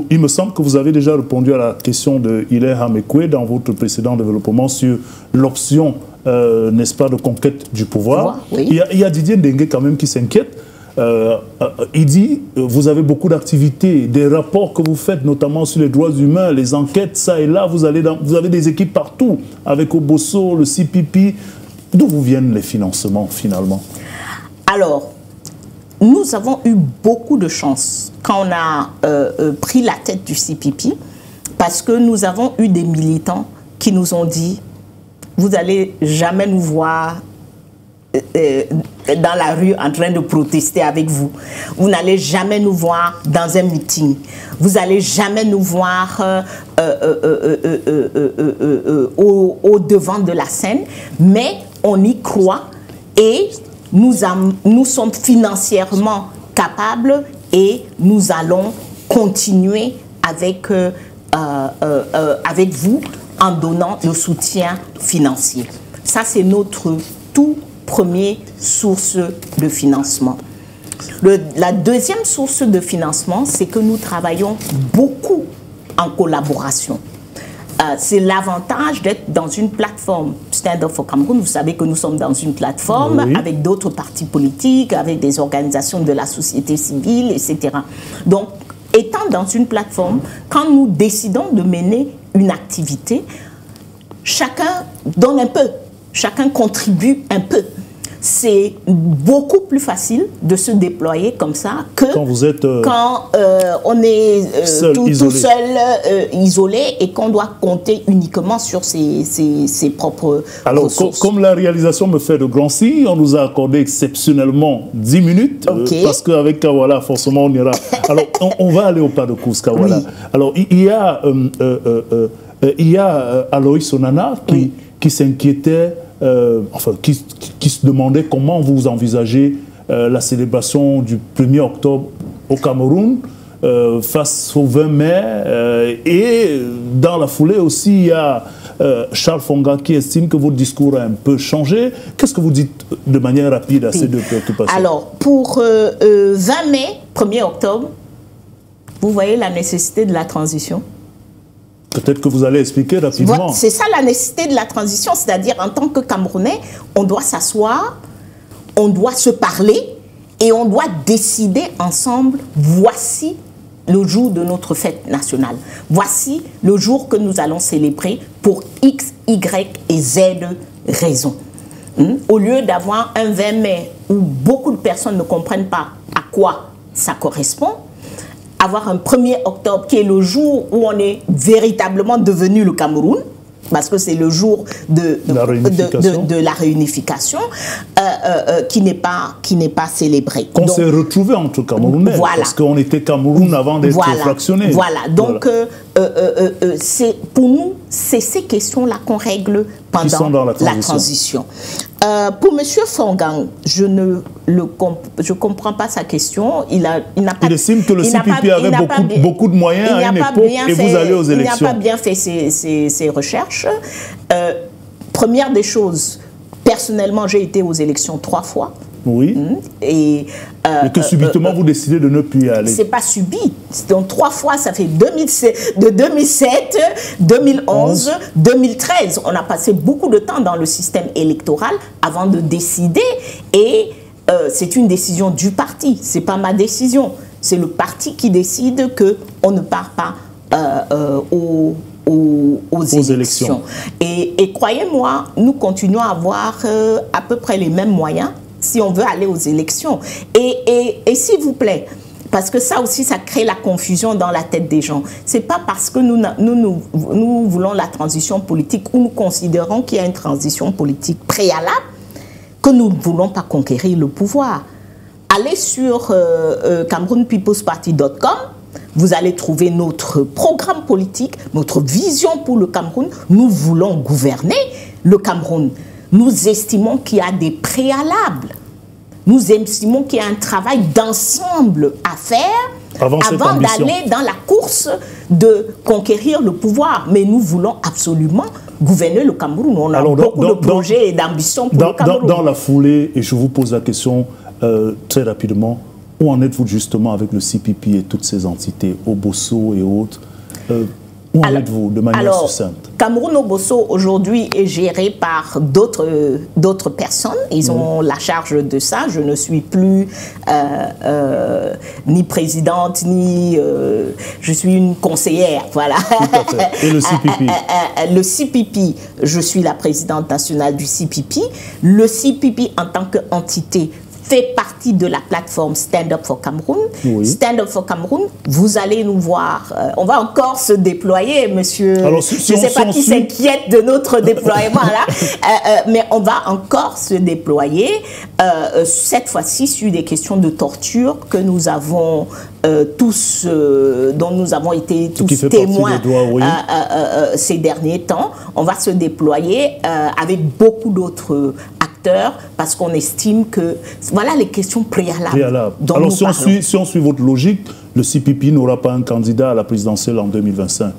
il me semble que vous avez déjà répondu à la question de Hilaire Hamekwe dans votre précédent développement sur l'option, n'est-ce pas, de conquête du pouvoir. Oui. Il y a Didier Ndengue quand même qui s'inquiète. Il dit, vous avez beaucoup d'activités, des rapports que vous faites, notamment sur les droits humains, les enquêtes, ça et là, vous avez des équipes partout, avec Obosso, le CPP. D'où vous viennent les financements, finalement? Alors, nous avons eu beaucoup de chance quand on a pris la tête du CPP, parce que nous avons eu des militants qui nous ont dit « Vous n'allez jamais nous voir dans la rue en train de protester avec vous. Vous n'allez jamais nous voir dans un meeting. Vous n'allez jamais nous voir au devant de la scène. Mais on y croit et nous sommes financièrement capables et nous allons continuer avec, avec vous en donnant le soutien financier. Ça, c'est notre tout première source de financement. La deuxième source de financement, c'est que nous travaillons beaucoup en collaboration. C'est l'avantage d'être dans une plateforme Stand Up for Cameroun. Vous savez que nous sommes dans une plateforme avec d'autres partis politiques, avec des organisations de la société civile, etc. Donc, étant dans une plateforme, quand nous décidons de mener une activité, chacun donne un peu, chacun contribue un peu. C'est beaucoup plus facile de se déployer comme ça que quand on est tout seul, isolé et qu'on doit compter uniquement sur ses propres ressources. Comme la réalisation me fait de grands signes, on nous a accordé exceptionnellement 10 minutes, parce qu'avec Kawala, forcément, on ira... Alors, on va aller au pas de course, Kawala. Oui. Alors, il y a Aloïs Onana qui s'inquiétait... enfin, qui se demandait comment vous envisagez la célébration du 1er octobre au Cameroun face au 20 mai. Et dans la foulée aussi, il y a Charles Fonga qui estime que votre discours a un peu changé. Qu'est-ce que vous dites de manière rapide à ces deux préoccupations? Alors, pour 20 mai, 1er octobre, vous voyez la nécessité de la transition? Peut-être que vous allez expliquer rapidement. C'est ça la nécessité de la transition, c'est-à-dire en tant que Camerounais, on doit s'asseoir, on doit se parler et on doit décider ensemble, voici le jour de notre fête nationale. Voici le jour que nous allons célébrer pour X, Y et Z raisons. Au lieu d'avoir un 20 mai où beaucoup de personnes ne comprennent pas à quoi ça correspond, avoir un 1er octobre qui est le jour où on est véritablement devenu le Cameroun, parce que c'est le jour de la réunification, qui n'est pas célébré. Qu'on s'est retrouvé entre Camerounais, parce qu'on était Cameroun avant d'être fractionné. Voilà, donc pour nous, c'est ces questions-là qu'on règle pendant la transition. Pour M. Fongang, je ne comprends pas sa question. Il estime que le CPP avait beaucoup de moyens à une époque et vous allez aux élections. Il n'a pas bien fait ses recherches. Première des choses, personnellement, j'ai été aux élections 3 fois. Oui. Et que subitement vous décidez de ne plus y aller. C'est pas subi. Donc 3 fois, ça fait de 2007, 2011, 2013. On a passé beaucoup de temps dans le système électoral avant de décider. Et c'est une décision du parti. C'est pas ma décision. C'est le parti qui décide que on ne part pas aux élections. Et croyez-moi, nous continuons à avoir à peu près les mêmes moyens si on veut aller aux élections. Et s'il vous plaît, parce que ça aussi, ça crée la confusion dans la tête des gens. C'est pas parce que nous voulons la transition politique ou nous considérons qu'il y a une transition politique préalable que nous ne voulons pas conquérir le pouvoir. Allez sur CameroonPeoplesParty.com, vous allez trouver notre programme politique, notre vision pour le Cameroun. Nous voulons gouverner le Cameroun. Nous estimons qu'il y a des préalables. Nous estimons qu'il y a un travail d'ensemble à faire avant d'aller dans la course de conquérir le pouvoir. Mais nous voulons absolument gouverner le Cameroun. On a beaucoup de projets et d'ambitions pour le Cameroun. Dans la foulée, et je vous pose la question très rapidement, où en êtes-vous justement avec le CPP et toutes ces entités, Obosso et autres? Où en êtes-vous de manière succincte? Cameroun Obosso aujourd'hui est géré par d'autres personnes. Ils ont la charge de ça. Je ne suis plus ni présidente, ni... je suis une conseillère, voilà. Tout à fait. Et le CPP? Le CPP, je suis la présidente nationale du CPP. Le CPP en tant qu'entité fait partie de la plateforme Stand Up for Cameroun. Oui. Stand Up for Cameroun, vous allez nous voir. On va encore se déployer, monsieur. Alors, je ne sais pas qui s'inquiète de notre déploiement là, mais on va encore se déployer, cette fois-ci sur des questions de torture que nous avons tous, dont nous avons été tous témoins ces derniers temps. On va se déployer avec beaucoup d'autres acteurs acteurs parce qu'on estime que... Voilà les questions préalables. Alors, si on suit votre logique, le CPP n'aura pas un candidat à la présidentielle en 2025,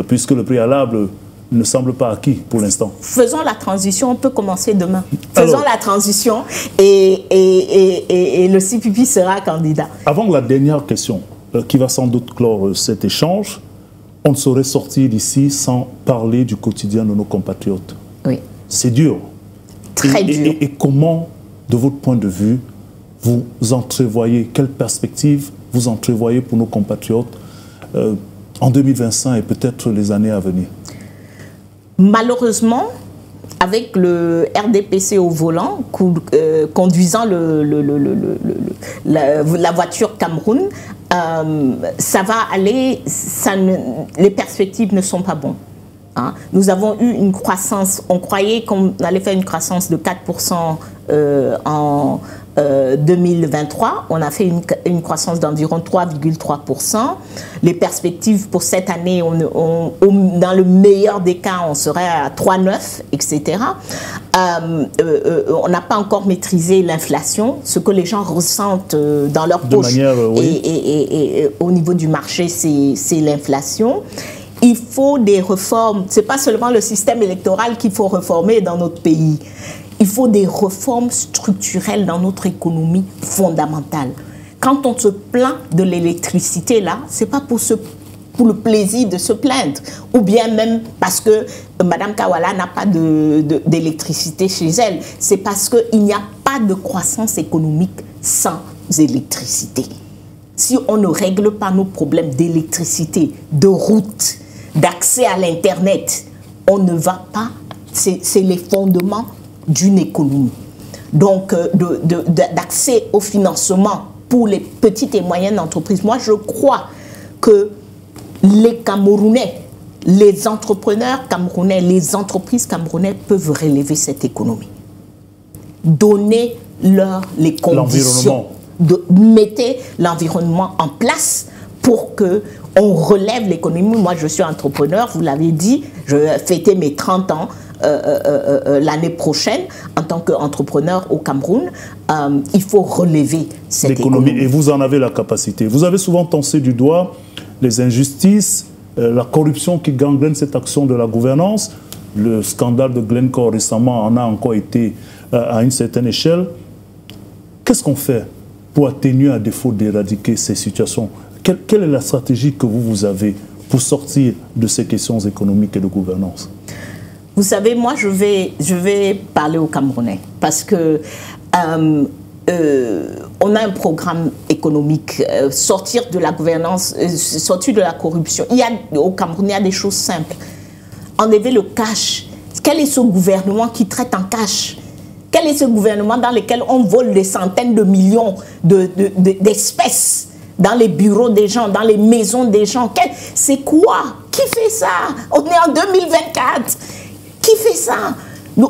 puisque le préalable ne semble pas acquis pour l'instant. Faisons la transition, on peut commencer demain. Faisons la transition et le CPP sera candidat. Avant la dernière question, qui va sans doute clore cet échange, on ne saurait sortir d'ici sans parler du quotidien de nos compatriotes. Oui. C'est dur. Très dur. Et comment, de votre point de vue, vous entrevoyez, quelle perspective vous entrevoyez pour nos compatriotes en 2025 et peut-être les années à venir? Malheureusement, avec le RDPC au volant, conduisant la voiture Cameroun, ça va aller, les perspectives ne sont pas bonnes. Hein. Nous avons eu une croissance, on croyait qu'on allait faire une croissance de 4% en 2023, on a fait une croissance d'environ 3,3%. Les perspectives pour cette année, dans le meilleur des cas, on serait à 3,9, etc. On n'a pas encore maîtrisé l'inflation. Ce que les gens ressentent dans leur poche et au niveau du marché, c'est l'inflation. Il faut des réformes. Ce n'est pas seulement le système électoral qu'il faut réformer dans notre pays. Il faut des réformes structurelles dans notre économie fondamentale. Quand on se plaint de l'électricité, là, ce n'est pas pour le plaisir de se plaindre, ou bien même parce que Mme Kawala n'a pas d'électricité chez elle. C'est parce qu'il n'y a pas de croissance économique sans électricité. Si on ne règle pas nos problèmes d'électricité, de route, d'accès à l'Internet, on ne va pas... C'est les fondements d'une économie. Donc, d'accès au financement pour les petites et moyennes entreprises. Moi, je crois que les Camerounais, les entrepreneurs camerounais, les entreprises camerounaises peuvent relever cette économie. Donnez-leur les conditions. Mettez l'environnement en place pour qu'on relève l'économie. Moi, je suis entrepreneur, vous l'avez dit, je vais fêter mes 30 ans l'année prochaine en tant qu'entrepreneur au Cameroun. Il faut relever cette économie. Et vous en avez la capacité. Vous avez souvent tensé du doigt les injustices, la corruption qui gangrène cette action de la gouvernance. Le scandale de Glencore récemment en a encore été à une certaine échelle. Qu'est-ce qu'on fait pour atténuer, à défaut d'éradiquer ces situations? Quelle est la stratégie que vous avez pour sortir de ces questions économiques et de gouvernance? Vous savez, moi, je vais parler aux Camerounais parce que on a un programme économique, sortir de la gouvernance, sortir de la corruption. Au Cameroun, il y a des choses simples. Enlever le cash. Quel est ce gouvernement qui traite en cash? Quel est ce gouvernement dans lequel on vole des centaines de millions d'espèces dans les bureaux des gens, dans les maisons des gens? C'est quoi? Qui fait ça? On est en 2024. Qui fait ça?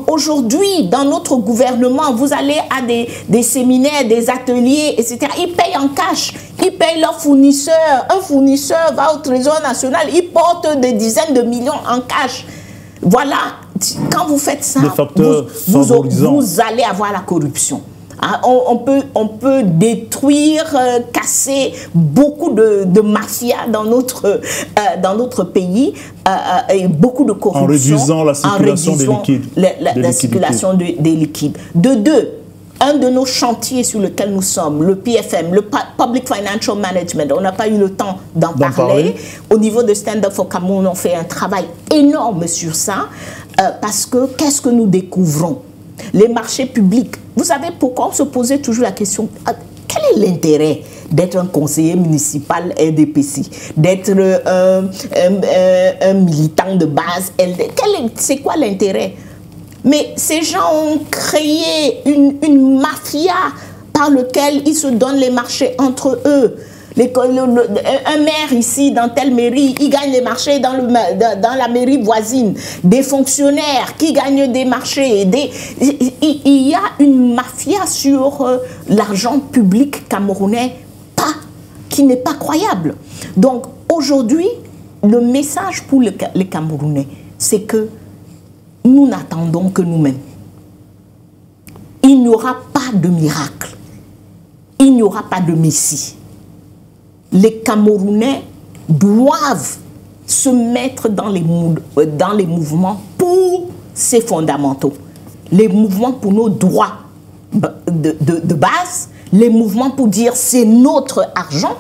Aujourd'hui, dans notre gouvernement, vous allez à des séminaires, des ateliers, etc. Ils payent en cash. Ils payent leurs fournisseurs. Un fournisseur va au Trésor national, il porte des dizaines de millions en cash. Voilà. Quand vous faites ça, vous allez avoir la corruption. On peut détruire, casser beaucoup de mafias dans notre pays et beaucoup de corruption. En réduisant la circulation des liquides. La circulation des liquides. De deux, un de nos chantiers sur lesquels nous sommes, le PFM, le Public Financial Management, on n'a pas eu le temps d'en parler. Au niveau de Stand Up for Cameroun, on fait un travail énorme sur ça parce que qu'est-ce que nous découvrons? Les marchés publics. Vous savez pourquoi on se posait toujours la question, quel est l'intérêt d'être un conseiller municipal RDPC, d'être un militant de base LD? C'est quoi l'intérêt? Mais ces gens ont créé une mafia par laquelle ils se donnent les marchés entre eux. Un maire ici, dans telle mairie, il gagne les marchés dans la mairie voisine. Des fonctionnaires qui gagnent des marchés. Il y a une mafia sur l'argent public camerounais qui n'est pas croyable. Donc aujourd'hui, le message pour les Camerounais, c'est que nous n'attendons que nous-mêmes. il n'y aura pas de miracle. Il n'y aura pas de messie. Les Camerounais doivent se mettre dans les mouvements pour ces fondamentaux. Les mouvements pour nos droits de base, les mouvements pour dire c'est notre argent,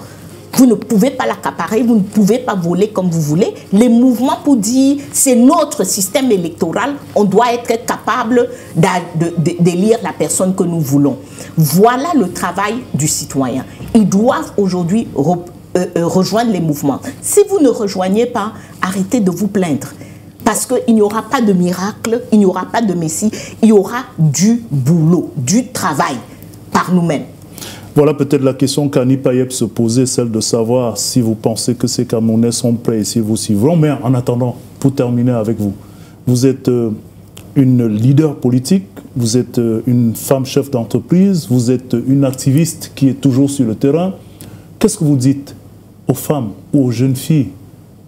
vous ne pouvez pas l'accaparer, vous ne pouvez pas voler comme vous voulez. Les mouvements pour dire c'est notre système électoral, on doit être capable d'élire la personne que nous voulons. Voilà le travail du citoyen. Ils doivent aujourd'hui rejoindre les mouvements. Si vous ne rejoignez pas, arrêtez de vous plaindre. Parce qu'il n'y aura pas de miracle, il n'y aura pas de messie, il y aura du boulot, du travail par nous-mêmes. Voilà peut-être la question qu'Annie Payeb se posait, celle de savoir si vous pensez que ces Camerounais sont prêts et si vous suivront. Mais en attendant, pour terminer avec vous, vous êtes une leader politique, vous êtes une femme chef d'entreprise, vous êtes une activiste qui est toujours sur le terrain. Qu'est-ce que vous dites aux femmes ou aux jeunes filles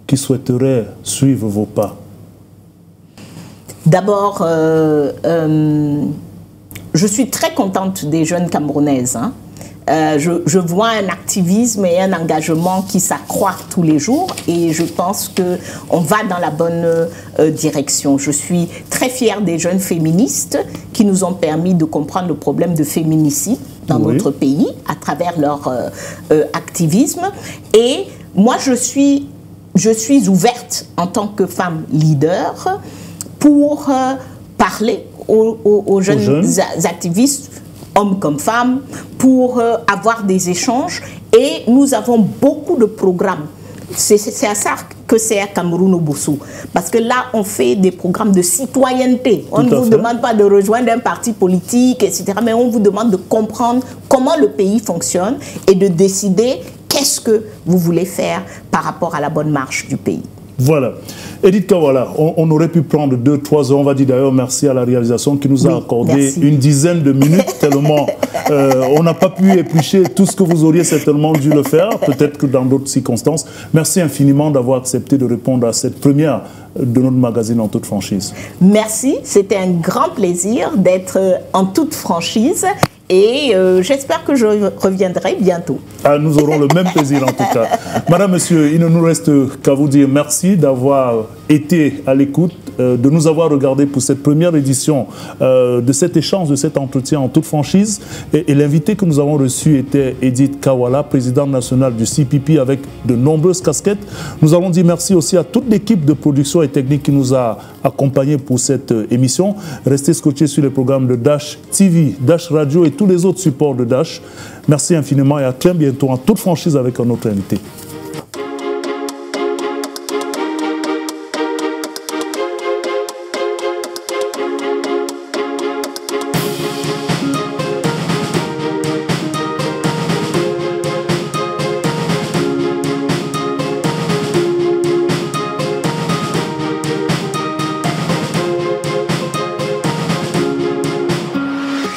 qui souhaiteraient suivre vos pas? D'abord, je suis très contente des jeunes Camerounaises. Hein. Je vois un activisme et un engagement qui s'accroît tous les jours et je pense qu'on va dans la bonne direction. Je suis très fière des jeunes féministes qui nous ont permis de comprendre le problème de féminicide dans notre pays à travers leur activisme. Et moi, je suis ouverte en tant que femme leader pour parler aux jeunes activistes, hommes comme femmes, pour avoir des échanges. Et nous avons beaucoup de programmes. C'est à ça que c'est à Cameroun au Bossou. Parce que là, on fait des programmes de citoyenneté. On ne vous demande pas de rejoindre un parti politique, etc. Mais on vous demande de comprendre comment le pays fonctionne et de décider qu'est-ce que vous voulez faire par rapport à la bonne marche du pays. Voilà. Edith Kawala, on aurait pu prendre 2-3 heures. On va dire d'ailleurs merci à la réalisation qui nous a accordé une dizaine de minutes, tellement on n'a pas pu éplucher tout ce que vous auriez certainement dû le faire, peut-être que dans d'autres circonstances. Merci infiniment d'avoir accepté de répondre à cette première de notre magazine En toute franchise. Merci, c'était un grand plaisir d'être en toute franchise. Et j'espère que je reviendrai bientôt. Ah, nous aurons le même plaisir en tout cas. Madame, Monsieur, il ne nous reste qu'à vous dire merci d'avoir été à l'écoute, de nous avoir regardé pour cette première édition de cet échange, de cet entretien en toute franchise. Et l'invité que nous avons reçu était Edith Kawala, présidente nationale du CPP avec de nombreuses casquettes. Nous allons dire merci aussi à toute l'équipe de production et technique qui nous a accompagnés pour cette émission. Restez scotchés sur les programmes de Dash TV, Dash Radio et tous les autres supports de Dash. Merci infiniment et à très bientôt en toute franchise avec un autre invité.